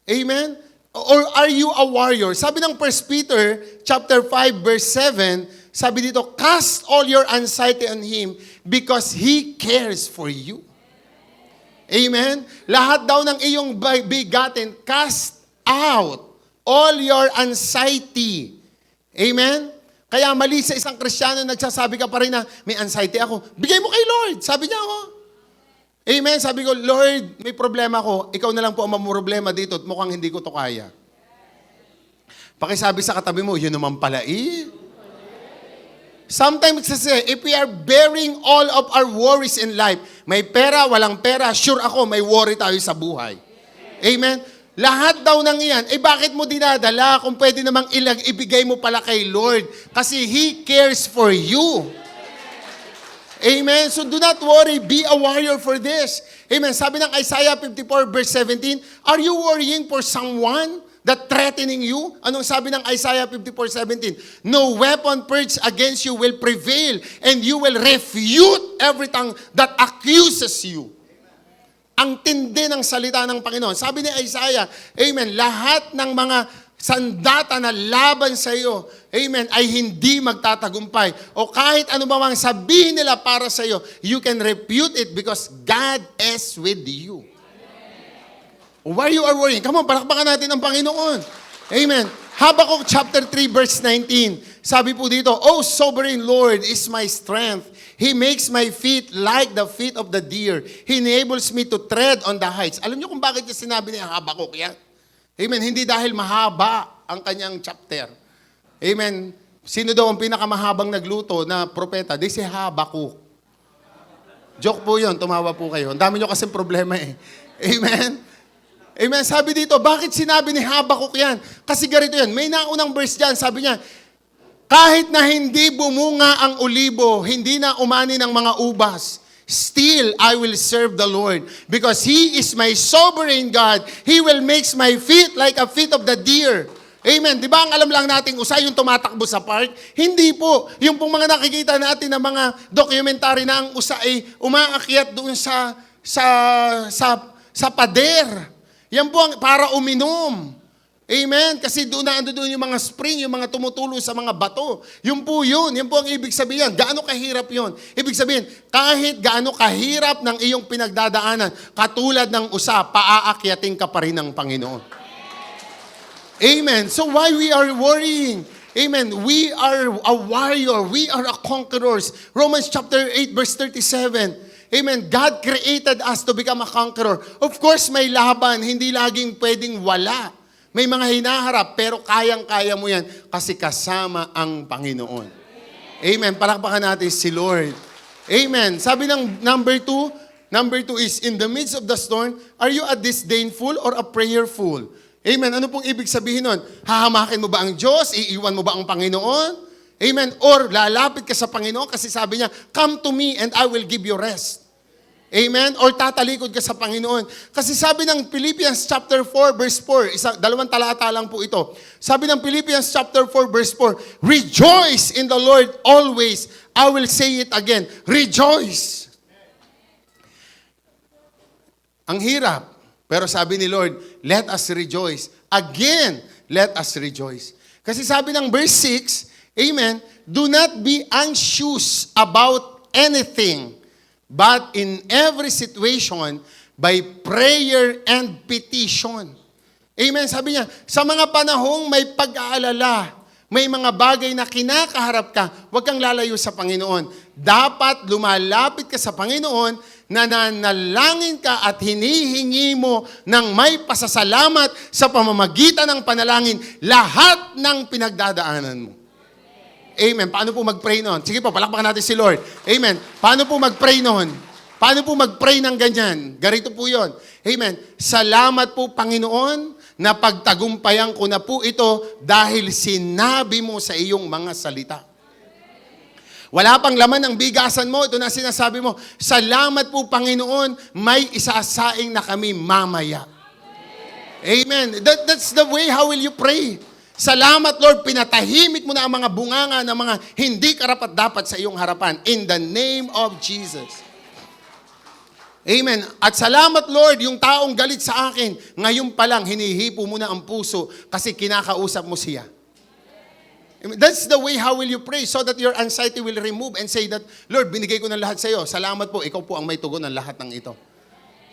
Amen? Or are you a warrior? Sabi ng 1 Peter chapter 5 verse 7, sabi dito, cast all your anxiety on Him because He cares for you. Amen? Lahat daw ng iyong bigatin, cast out all your anxiety. Amen? Kaya mali sa isang Kristiyano, nagsasabi ka pa rin na, may anxiety ako. Bigay mo kay Lord. Sabi niya ako. Amen? Sabi ko, Lord, may problema ko. Ikaw na lang po ang mamroblema dito at mukhang hindi ko to kaya. Pakisabi sa katabi mo, yun naman pala eh. Sometimes kasi, if we are bearing all of our worries in life, may pera, walang pera, sure ako, may worry tayo sa buhay. Amen? Lahat daw ng iyan, bakit mo dinadala kung pwede namang ibigay mo pala kay Lord? Kasi He cares for you. Amen? So do not worry, be a warrior for this. Amen? Sabi ng Isaiah 54 verse 17, are you worrying for someone that threatening you? Anong sabi ng Isaiah 54:17? No weapon purged against you will prevail, and you will refute every tongue that accuses you. Ang tindi ng salita ng Panginoon. Sabi ni Isaiah, amen, lahat ng mga sandata na laban sa iyo, amen, ay hindi magtatagumpay. O kahit ano ba mang sabihin nila para sa iyo, you can refute it because God is with you. Why you are worrying? Come on, palakpakan natin ang Panginoon. Amen. Habakkuk chapter 3 verse 19. Sabi po dito, O sovereign Lord is my strength. He makes my feet like the feet of the deer. He enables me to tread on the heights. Alam niyo kung bakit niya sinabi ni Habakkuk yan? Amen. Hindi dahil mahaba ang kanyang chapter. Amen. Sino daw ang pinakamahabang nagluto na propeta? Di si Habakkuk. Joke po yun. Tumawa po kayo. Ang dami nyo kasing problema eh. Amen. Amen. Sabi dito, bakit sinabi ni Habakkuk yan? Kasi ganito yan. May naunang verse dyan. Sabi niya, kahit na hindi bumunga ang olibo, hindi na umani ng mga ubas, still, I will serve the Lord because He is my sovereign God. He will make my feet like a feet of the deer. Amen. Di ba ang alam lang nating usay yung tumatakbo sa park? Hindi po. Yung pong mga nakikita natin na mga documentary na ang usa ay umaakyat doon sa pader. Yan po ang para uminom. Amen? Kasi doon yung mga spring, yung mga tumutulo sa mga bato. Yun po yun. Yan po ang ibig sabihin. Gaano kahirap yun? Ibig sabihin, kahit gaano kahirap ng iyong pinagdadaanan, katulad ng usa, paaakyatin ka pa rin ng Panginoon. Amen. So why we are worrying? Amen. We are a warrior. We are a conquerors. Romans chapter 8 verse 37. Amen. God created us to become a conqueror. Of course, may laban. Hindi laging pwedeng wala. May mga hinaharap, pero kayang-kaya mo yan kasi kasama ang Panginoon. Amen. Palakpakan natin si Lord. Amen. Sabi ng number two is, in the midst of the storm, are you a disdainful or a prayerful? Amen. Ano pong ibig sabihin nun? Hahamakin mo ba ang Diyos? Iiwan mo ba ang Panginoon? Amen. Or lalapit ka sa Panginoon kasi sabi niya, come to me and I will give you rest. Amen? Or tatalikod ka sa Panginoon. Kasi sabi ng Philippians chapter 4 verse 4, dalawang talata lang po ito. Sabi ng Philippians chapter 4 verse 4, rejoice in the Lord always. I will say it again, rejoice. Ang hirap. Pero sabi ni Lord, let us rejoice. Again, let us rejoice. Kasi sabi ng verse 6, amen, do not be anxious about anything, but in every situation, by prayer and petition. Amen. Sabi niya, sa mga panahong may pag-aalala, may mga bagay na kinakaharap ka, huwag kang lalayo sa Panginoon. Dapat lumalapit ka sa Panginoon, nananalangin ka at hinihingi mo ng may pasasalamat sa pamamagitan ng panalangin lahat ng pinagdadaanan mo. Amen. Paano po mag-pray noon? Sige po, palakpakan natin si Lord. Amen. Paano po mag-pray noon? Paano po mag-pray ng ganyan? Ganito po yon. Amen. Salamat po, Panginoon, na pagtagumpayan ko na po ito dahil sinabi mo sa iyong mga salita. Wala pang laman ng bigasan mo, ito na sinasabi mo, salamat po, Panginoon, may isasaing na kami mamaya. Amen. That's the way how will you pray. Salamat, Lord, pinatahimik mo na ang mga bunganga ng mga hindi karapat-dapat sa iyong harapan. In the name of Jesus. Amen. At salamat, Lord, yung taong galit sa akin, ngayon pa lang, hinihipo mo na ang puso kasi kinakausap mo siya. That's the way how will you pray so that your anxiety will remove and say that, Lord, binigay ko ng lahat sa iyo. Salamat po, ikaw po ang may tugon ng lahat ng ito.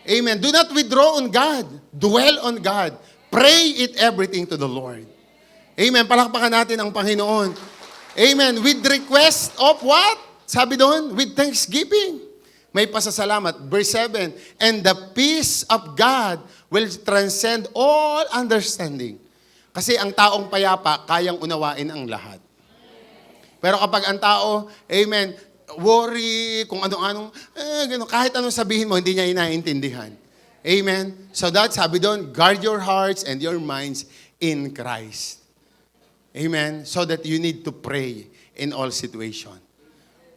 Amen. Do not withdraw on God. Dwell on God. Pray it everything to the Lord. Amen. Palakpakan natin ang Panginoon. Amen. With request of what? Sabi doon, with thanksgiving. May pasasalamat. Verse 7, and the peace of God will transcend all understanding. Kasi ang taong payapa, kayang unawain ang lahat. Pero kapag ang tao, amen, worry, kung ano-anong, kahit anong sabihin mo, hindi niya inaintindihan. Amen. So that, sabi doon, guard your hearts and your minds in Christ. Amen. So that you need to pray in all situation.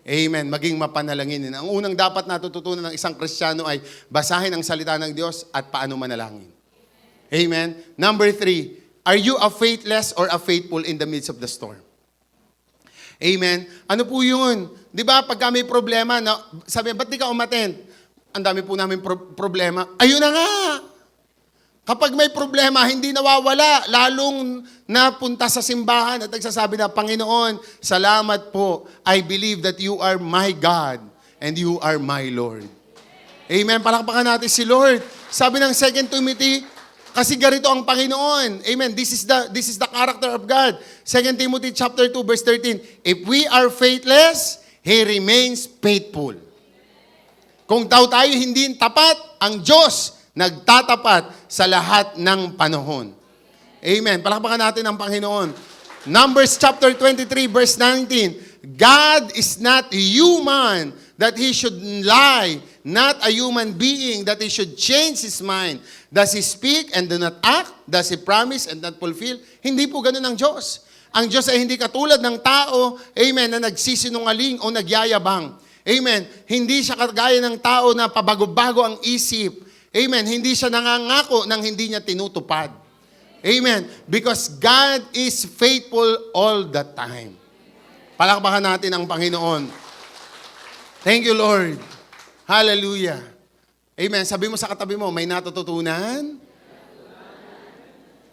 Amen. Maging mapanalangin. Ang unang dapat natututunan ng isang Kristiyano ay basahin ang salita ng Diyos at paano manalangin. Amen. Number 3, are you a faithless or a faithful in the midst of the storm? Amen. Ano po yun? Di ba pagka may problema, sabi, ba't di ka umattend? Ang dami po namin problema. Ayun na nga! Kapag may problema, hindi nawawala, lalong napunta sa simbahan at nagsasabi na, Panginoon, salamat po. I believe that you are my God and you are my Lord. Amen. Palakpakan natin si Lord. Sabi ng 2 Timothy, kasi ganito ang Panginoon. Amen. This is the character of God. 2 Timothy chapter 2 verse 13. If we are faithless, He remains faithful. Kung daw tayo hindi tapat, ang Diyos nagtatapat sa lahat ng panahon. Amen. Palakpakan natin ang Panginoon. Numbers chapter 23 verse 19. God is not human that He should lie, not a human being that He should change His mind. Does He speak and do not act? Does He promise and not fulfill? Hindi po ganun ang Diyos. Ang Diyos ay hindi katulad ng tao, amen, na nagsisinungaling o nagyayabang. Amen. Hindi siya kagaya ng tao na pabago-bago ang isip. Amen. Hindi siya nangangako nang hindi niya tinutupad. Amen. Because God is faithful all the time. Palakpakan natin ang Panginoon. Thank you, Lord. Hallelujah. Amen. Sabi mo sa katabi mo, may natututunan?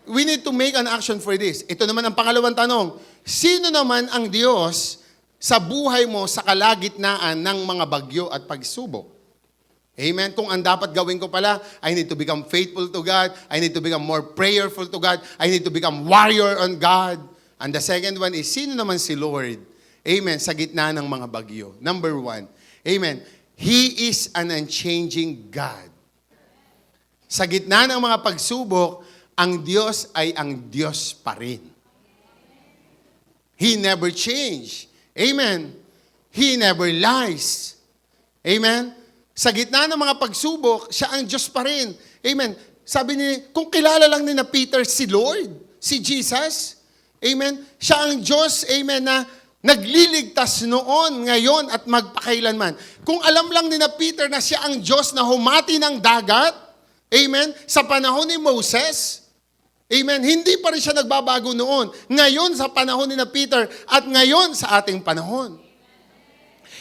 We need to make an action for this. Ito naman ang pangalawang tanong. Sino naman ang Diyos sa buhay mo sa kalagitnaan ng mga bagyo at pagsubok? Amen. Kung ang dapat gawin ko pala, I need to become faithful to God. I need to become more prayerful to God. I need to become warrior on God. And the second one is, sino naman si Lord? Amen. Sa gitna ng mga bagyo. Number 1. Amen. He is an unchanging God. Sa gitna ng mga pagsubok, ang Diyos ay ang Diyos pa rin. He never changed. Amen. He never lies. Amen. Sa gitna ng mga pagsubok, siya ang Diyos pa rin. Amen. Sabi ni, kung kilala lang ni na Peter si Lord, si Jesus, amen, siya ang Diyos, amen, na nagliligtas noon, ngayon, at magpakailanman. Kung alam lang ni na Peter na siya ang Diyos na humati ng dagat, amen, sa panahon ni Moses, amen, hindi pa rin siya nagbabago noon. Ngayon sa panahon ni na Peter at ngayon sa ating panahon.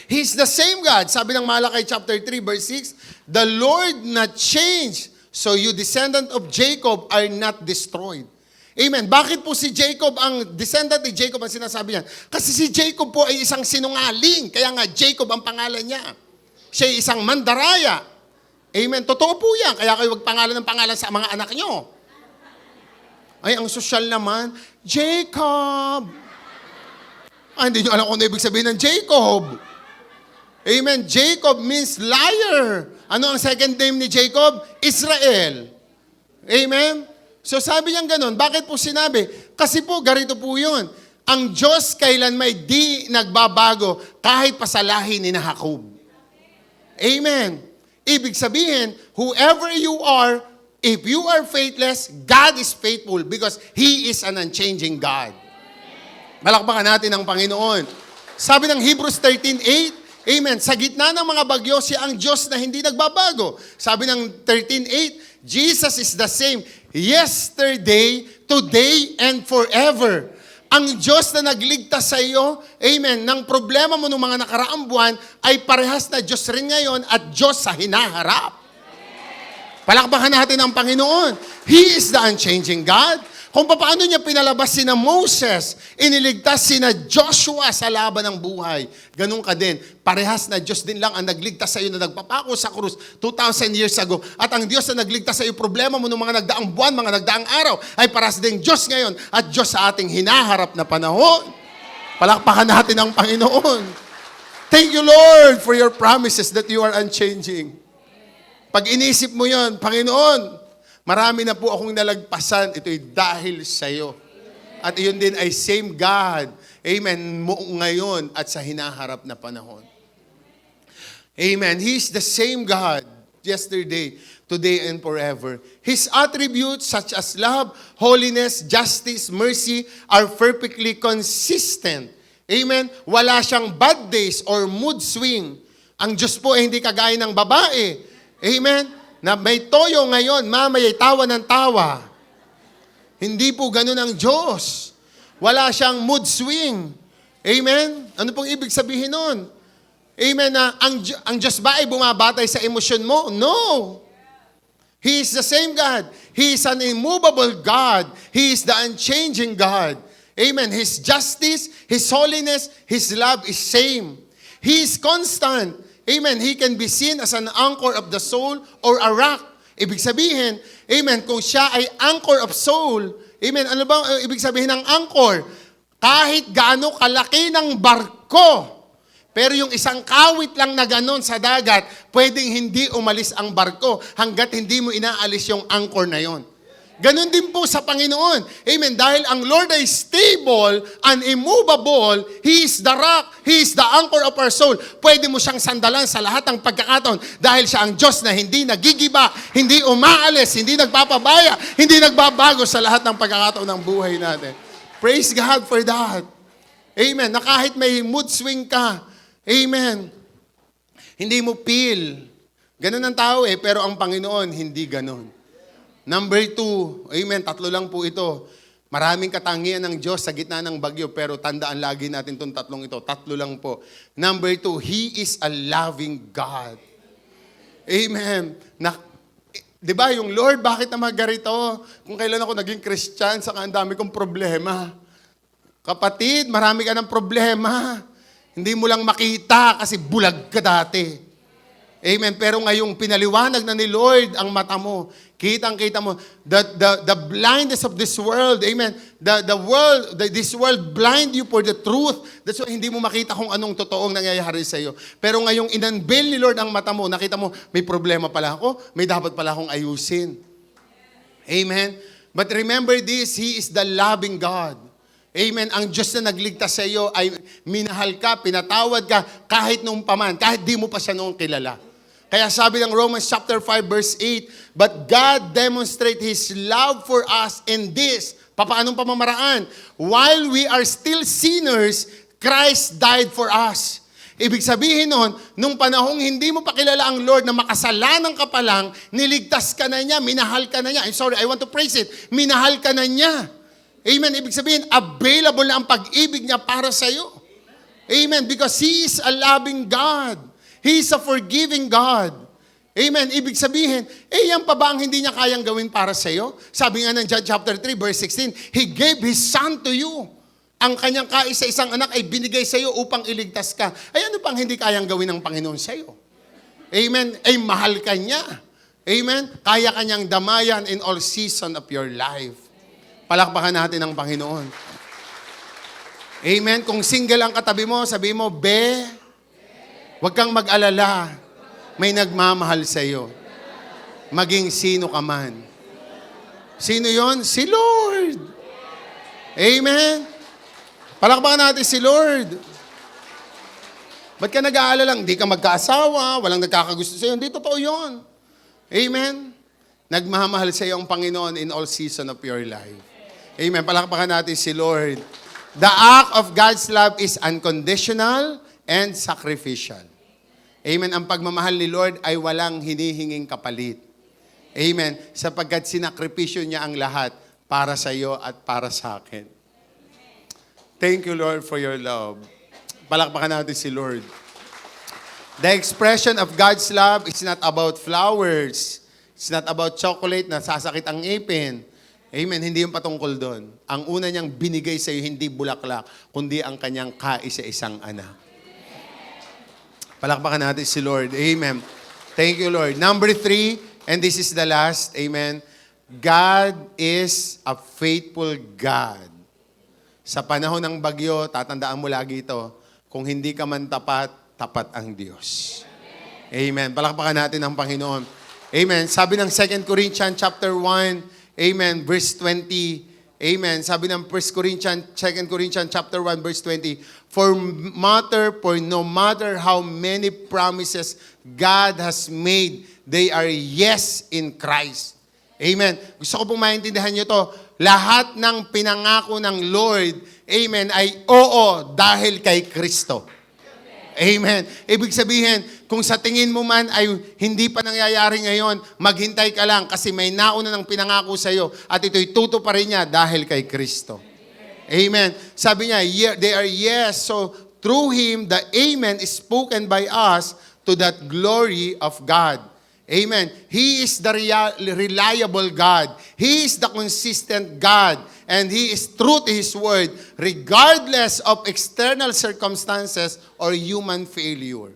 He's the same God. Sabi ng Malakay chapter 3 verse 6, the Lord not changed, so you descendant of Jacob are not destroyed. Amen. Bakit po si Jacob, ang descendant ni Jacob ang sinasabi niyan? Kasi si Jacob po ay isang sinungaling. Kaya nga Jacob ang pangalan niya. Siya ay isang mandaraya. Amen. Totoo po yan. Kaya kayo magpangalan ng pangalan sa mga anak nyo. Ay, ang sosyal naman, Jacob. Hindi nyo alam kung ano ibig sabihin ng Jacob. Amen. Jacob means liar. Ano ang second name ni Jacob? Israel. Amen. So sabi niya ganun. Bakit po sinabi? Kasi po, garito po yun. Ang Diyos kailan may di nagbabago kahit pa sa lahi ni Jacob. Amen. Ibig sabihin, whoever you are, if you are faithless, God is faithful because He is an unchanging God. Malakpakan natin ang Panginoon. Sabi ng Hebrews 13:8, amen, sa gitna ng mga bagyo, siya ang Diyos na hindi nagbabago. Sabi ng 13:8, Jesus is the same yesterday, today, and forever. Ang Diyos na nagligtas sa iyo, amen, ng problema mo ng mga nakaraang buwan, ay parehas na Diyos rin ngayon at Diyos sa hinaharap. Palakpakan natin ang Panginoon. He is the unchanging God. Kung paano niya pinalabas sina Moses, iniligtas sina Joshua sa laban ng buhay. Ganun ka din. Parehas na Diyos din lang ang nagligtas sa iyo na nagpapako sa krus 2,000 years ago. At ang Diyos na nagligtas sa iyo problema mo ng mga nagdaang buwan, mga nagdaang araw, ay parehas din Diyos ngayon at Diyos sa ating hinaharap na panahon. Palakpakan natin ang Panginoon. Thank you, Lord, for your promises that you are unchanging. Pag inisip mo yon, Panginoon, marami na po akong nalagpasan. Ito'y dahil sa iyo. At iyon din ay same God. Amen. Mo ngayon at sa hinaharap na panahon. Amen. He's the same God yesterday, today, and forever. His attributes such as love, holiness, justice, mercy are perfectly consistent. Amen. Wala siyang bad days or mood swing. Ang Diyos po ay hindi kagaya ng babae. Amen. Na may toyo ngayon, mamaya tawa ng tawa. Hindi po ganun ang Diyos. Wala siyang mood swing. Amen? Ano pong ibig sabihin nun? Amen na ang Diyos ba ay bumabatay sa emosyon mo? No. He is the same God. He is an immovable God. He is the unchanging God. Amen. His justice, His holiness, His love is same. He is constant. Amen. He can be seen as an anchor of the soul or a rock. Ibig sabihin, amen, kung siya ay anchor of soul, amen, ano ba ibig sabihin ng anchor? Kahit gaano kalaki ng barko, pero yung isang kawit lang na ganon sa dagat, pwedeng hindi umalis ang barko hanggat hindi mo inaalis yung anchor na yon. Ganon din po sa Panginoon. Amen. Dahil ang Lord ay stable and immovable, He is the rock, He is the anchor of our soul. Pwede mo siyang sandalan sa lahat ng pagkakataon dahil siya ang Diyos na hindi nagigiba, hindi umaalis, hindi nagpapabaya, hindi nagbabago sa lahat ng pagkakataon ng buhay natin. Praise God for that. Amen. Na kahit may mood swing ka, amen, hindi mo feel. Ganon ang tao pero ang Panginoon hindi ganon. Number 2, amen, 3 lang po ito. Maraming katangian ng Diyos sa gitna ng bagyo, pero tandaan lagi natin itong 3 ito. 3 lang po. Number 2, He is a loving God. Amen. Di ba yung Lord, bakit naman ganito? Kung kailan ako naging Christian, saka ang dami kong problema. Kapatid, marami ka ng problema. Hindi mo lang makita kasi bulag ka dati. Amen. Pero ngayong pinaliwanag na ni Lord ang mata mo, kitang-kita mo, the blindness of this world, amen, this world blind you for the truth. That's why hindi mo makita kung anong totoong nangyayari sa iyo. Pero ngayong in-unveil ni Lord ang mata mo, nakita mo, may problema pala ako, may dapat pala akong ayusin. Amen. But remember this, He is the loving God. Amen. Ang Diyos na nagligtas sa iyo ay minahal ka, pinatawad ka, kahit nung paman, kahit di mo pa siya noong kilala. Kaya sabi ng Romans chapter 5 verse 8, but God demonstrate His love for us in this. Papaanong pamamaraan? While we are still sinners, Christ died for us. Ibig sabihin nun, nung panahong hindi mo pa kilala ang Lord na makasalanan ka pa lang, niligtas ka na niya, minahal ka na niya. I'm sorry, I want to praise it. Minahal ka na niya. Amen. Ibig sabihin, available na ang pag-ibig niya para sa iyo. Amen. Because He is a loving God. He is a forgiving God. Amen. Ibig sabihin, yan pa ba ang hindi niya kayang gawin para sa iyo? Sabi nga ng John chapter 3 verse 16, He gave His Son to you. Ang kanyang kaisa-isang anak ay binigay sa iyo upang iligtas ka. Ay ano pang hindi kayang gawin ng Panginoon sa iyo? Amen. Ay mahal ka niya. Amen. Kaya kanyang damayan in all season of your life. Palakpakan natin ang Panginoon. Amen. Kung single ang katabi mo, sabi mo, Be, huwag kang mag-alala. May nagmamahal sa iyo. Maging sino ka man. Sino yon? Si Lord. Amen. Palakpakan natin si Lord. Ba't ka nag-aalala? Hindi ka magkaasawa, walang nagkakagusto sa iyo. Hindi totoo yun. Amen. Nagmamahal sa iyo ang Panginoon in all season of your life. Amen. Palakpakan natin si Lord. The act of God's love is unconditional and sacrificial. Amen. Ang pagmamahal ni Lord ay walang hinihinging kapalit. Amen. Sapagkat sinakripisyo niya ang lahat para sa iyo at para sa akin. Thank you, Lord, for your love. Palakpakan natin si Lord. The expression of God's love is not about flowers. It's not about chocolate na sasakit ang ngipin. Amen. Hindi yung patungkol doon. Ang una niyang binigay sa iyo, hindi bulaklak, kundi ang kanyang kaisa-isang anak. Palakpakan natin si Lord. Amen. Thank you, Lord. Number 3, and this is the last. Amen. God is a faithful God. Sa panahon ng bagyo, tatandaan mo lagi ito, kung hindi ka man tapat, tapat ang Diyos. Amen. Palakpakan natin ang Panginoon. Amen. Sabi ng 2 Corinthians chapter 1, Amen, verse 20. Amen. Sabi ng 2 Corinthians chapter 1, verse 20, For no matter how many promises God has made, they are yes in Christ. Amen. Gusto ko pong maintindihan nyo to. Lahat ng pinangako ng Lord, amen, ay oo dahil kay Kristo. Amen. Ibig sabihin, kung sa tingin mo man ay hindi pa nangyayari ngayon, maghintay ka lang kasi may nauna ng pinangako sa iyo at ito'y tutuparin niya dahil kay Kristo. Amen. Sabi niya, they are yes. So, through Him, the Amen is spoken by us to that glory of God. Amen. He is the reliable God. He is the consistent God. And He is true to His word, regardless of external circumstances or human failure.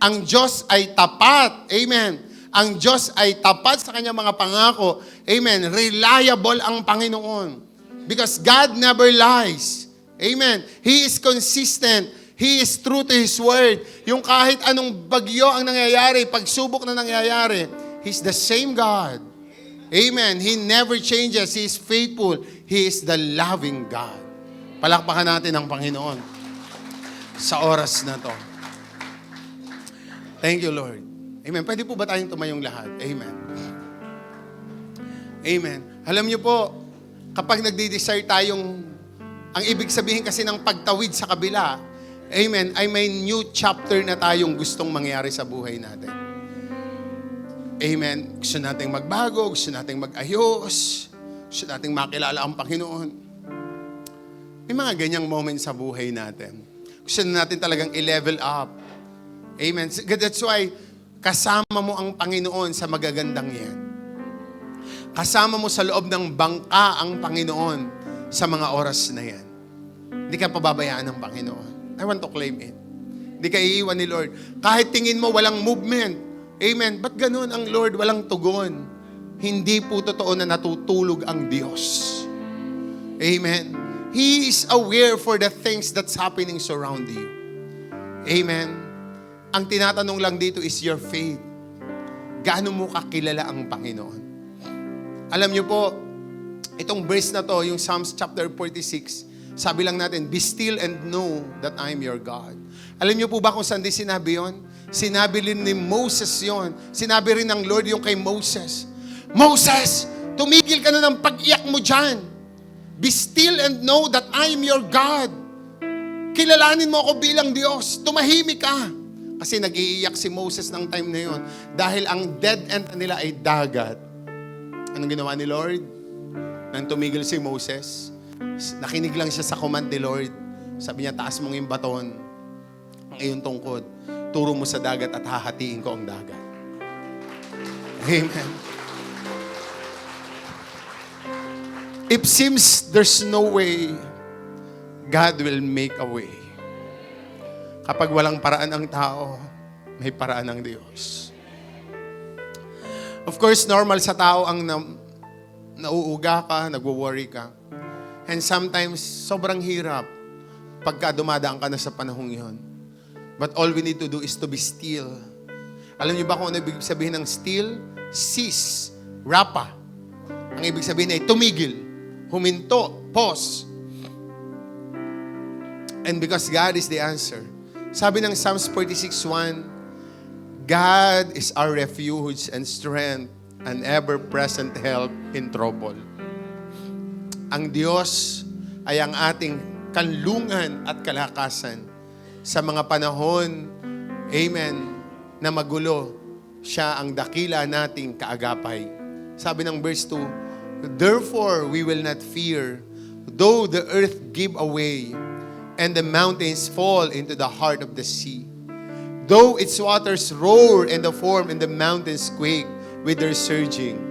Ang Diyos ay tapat. Amen. Ang Diyos ay tapat sa kanyang mga pangako. Amen. Reliable ang Panginoon. Because God never lies. Amen. He is consistent. He is true to His word. Yung kahit anong bagyo ang nangyayari, pagsubok na nangyayari, He's the same God. Amen. He never changes. He is faithful. He is the loving God. Palakpakan natin ang Panginoon sa oras na to. Thank you, Lord. Amen. Pwede po ba tayong tumayong lahat? Amen. Amen. Alam niyo po, kapag nagdi-desire tayong, ang ibig sabihin kasi ng pagtawid sa kabila, amen, ay may new chapter na tayong gustong mangyari sa buhay natin. Amen. Gusto nating magbago, gusto nating mag-ayos, gusto nating makilala ang Panginoon. May mga ganyang moments sa buhay natin. Gusto natin talagang i-level up. Amen. That's why, kasama mo ang Panginoon sa magagandang yan. Kasama mo sa loob ng bangka ang Panginoon sa mga oras na yan. Hindi ka pababayaan ng Panginoon. I want to claim it. Hindi ka iiwan ni Lord. Kahit tingin mo walang movement. Amen. Ba't ganun ang Lord walang tugon? Hindi po totoo na natutulog ang Diyos. Amen. He is aware for the things that's happening surround you. Amen. Ang tinatanong lang dito is your faith. Gaano mo kakilala ang Panginoon? Alam niyo po, itong verse na to, yung Psalms chapter 46, Sabi lang natin, be still and know that I am your God. Alam niyo po ba kung saan din sinabi yon? Sinabi rin ni Moses yon. Sinabi rin ng Lord yung kay Moses. Moses, tumigil ka na ng pag-iyak mo dyan. Be still and know that I am your God. Kilalanin mo ako bilang Diyos. Tumahimik ka. Kasi nag-iiyak si Moses ng time na yon. Dahil ang dead end nila ay dagat. Anong ginawa ni Lord? Nang tumigil si Moses, nakinig lang siya sa command ni Lord. Sabi niya, taas mong yung baton, ang iyong tungkod. Turo mo sa dagat at hahatiin ko ang dagat. Amen. It seems there's no way, God will make a way. Kapag walang paraan ang tao, may paraan ang Diyos. Of course, normal sa tao ang nauuga ka, nagwo-worry ka. And sometimes, sobrang hirap pagka dumadaan ka na sa panahong yon. But all we need to do is to be still. Alam niyo ba kung ano ibig sabihin ng still? Cease. Rapa. Ang ibig sabihin ay tumigil. Huminto. Pause. And because God is the answer. Sabi ng Psalms 46:1, God is our refuge and strength, an ever-present help in trouble. Ang Diyos ay ang ating kanlungan at kalakasan sa mga panahon, amen, na magulo. Siya ang dakila nating kaagapay. Sabi ng verse 2, therefore we will not fear, though the earth give away, and the mountains fall into the heart of the sea. Though its waters roar and the foam and the mountains quake with their surging.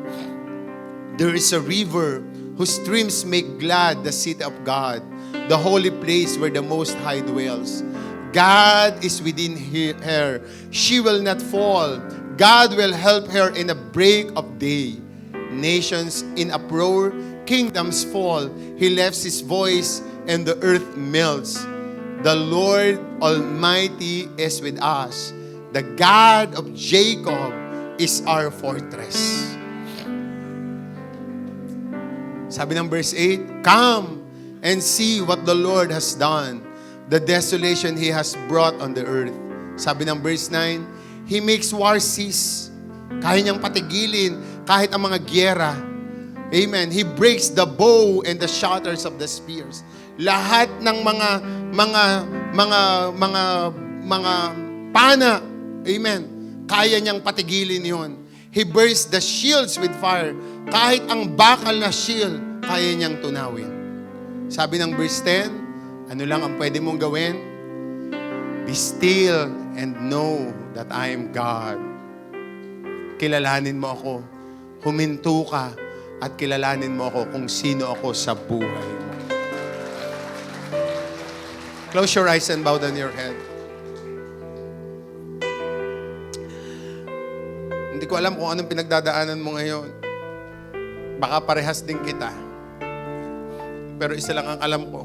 There is a river whose streams make glad the city of God, the holy place where the Most High dwells. God is within her. She will not fall. God will help her in a break of day. Nations in uproar, kingdoms fall. He lifts his voice and the earth melts. The Lord Almighty is with us. The God of Jacob is our fortress. Sabi ng verse 8, come and see what the Lord has done, the desolation He has brought on the earth. Sabi ng verse 9, He makes war cease. Kaya niyang patigilin kahit ang mga gyera. Amen. He breaks the bow and the shatters of the spears. Lahat ng mga pana, amen, kaya niyang patigilin yon. He burns the shields with fire. Kahit ang bakal na shield, kaya niyang tunawin. Sabi ng verse 10, ano lang ang pwede mong gawin? Be still and know that I am God. Kilalanin mo ako. Huminto ka at kilalanin mo ako kung sino ako sa buhay mo. Close your eyes and bow down your head. Hindi ko alam kung anong pinagdadaanan mo ngayon. Baka parehas din kita. Pero isa lang ang alam ko.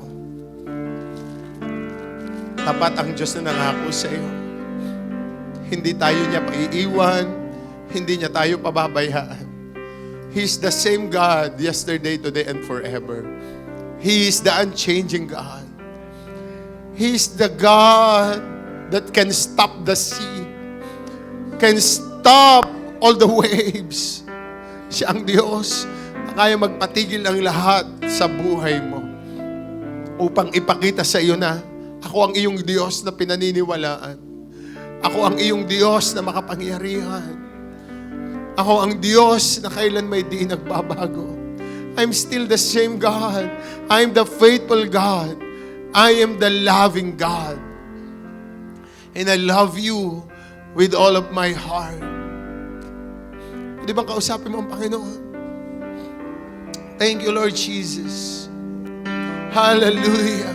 Tapat ang Diyos na nangako sa iyo. Hindi tayo niya paiiwan. Hindi niya tayo pababayaan. He is the same God yesterday, today, and forever. He is the unchanging God. He is the God that can stop the sea, can stop all the waves. Siya ang Diyos na kaya magpatigil ng lahat sa buhay mo upang ipakita sa iyo na ako ang iyong Diyos na pinaniniwalaan. Ako ang iyong Diyos na makapangyarihan. Ako ang Diyos na kailan may di nagbabago. I'm still the same God. I'm the faithful God. I am the loving God. And I love you with all of my heart. Di ba kausapin mo ang Panginoon? Thank you, Lord Jesus. Hallelujah.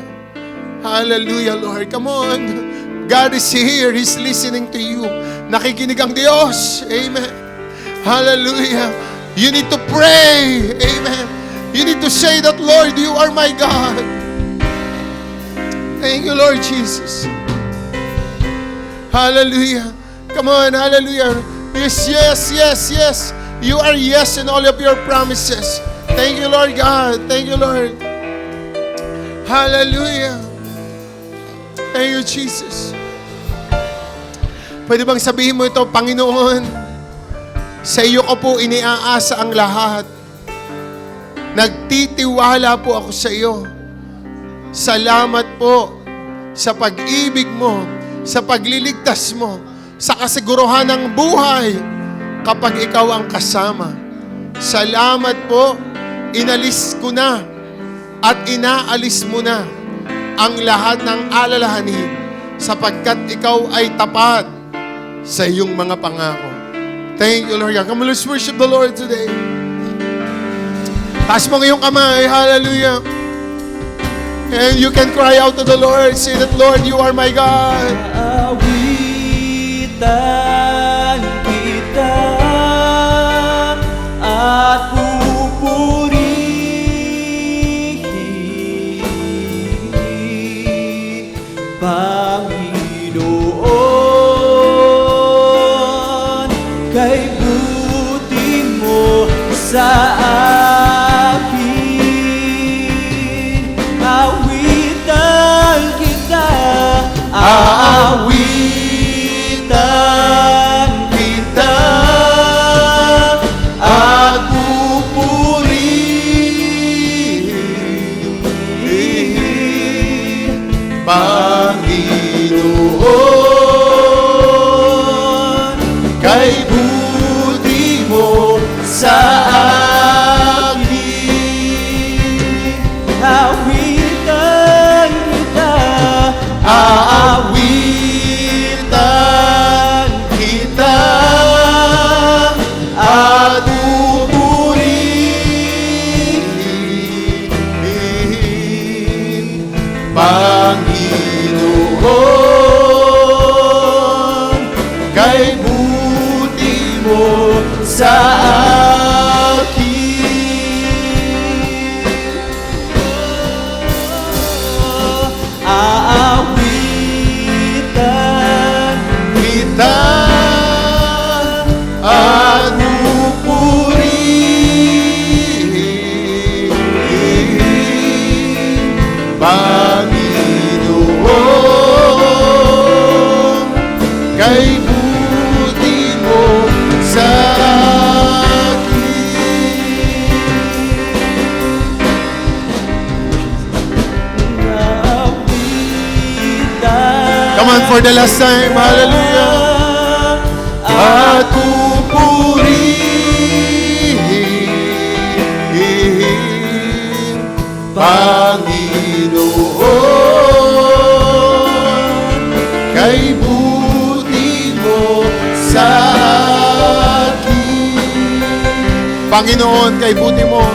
Hallelujah, Lord. Come on. God is here. He's listening to you. Nakikinig ang Diyos. Amen. Hallelujah. You need to pray. Amen. You need to say that, Lord, you are my God. Thank you, Lord Jesus. Hallelujah. Come on, hallelujah. Yes, yes, yes, yes. You are yes in all of your promises. Thank you, Lord God. Thank you, Lord. Hallelujah. Thank you, Jesus. Pwede bang sabihin mo ito, Panginoon, sa iyo ko po iniaasa ang lahat. Nagtitiwala po ako sa iyo. Salamat po sa pag-ibig mo, sa pagliligtas mo, sa kasiguruhan ng buhay kapag ikaw ang kasama. Salamat po, inalis ko na at inaalis mo na ang lahat ng alalahanin sapagkat ikaw ay tapat sa iyong mga pangako. Thank you, Lord. Come on, let's worship the Lord today. Taas mo ngayong kamay. Hallelujah. And you can cry out to the Lord. Say that, Lord, you are my God. Awitan kita at pupurihin, Panginoon, kay buti mo sa akin. Awitan kita, Aawitan kita at pupurihin, Panginoon, kay buti mo sa akin. awitan kita, Aawitan kita at pupurihin, Panginoon, kay buti mo sa akin. aawitan Kita at pupurihin, Panginoon, kay buti mo sa akin. Come on for the last time. Hallelujah. At pupurihin, Panginoon, kay buti mo sa akin. Panginoon, kay buti mo.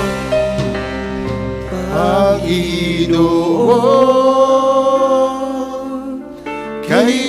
Panginoon, kay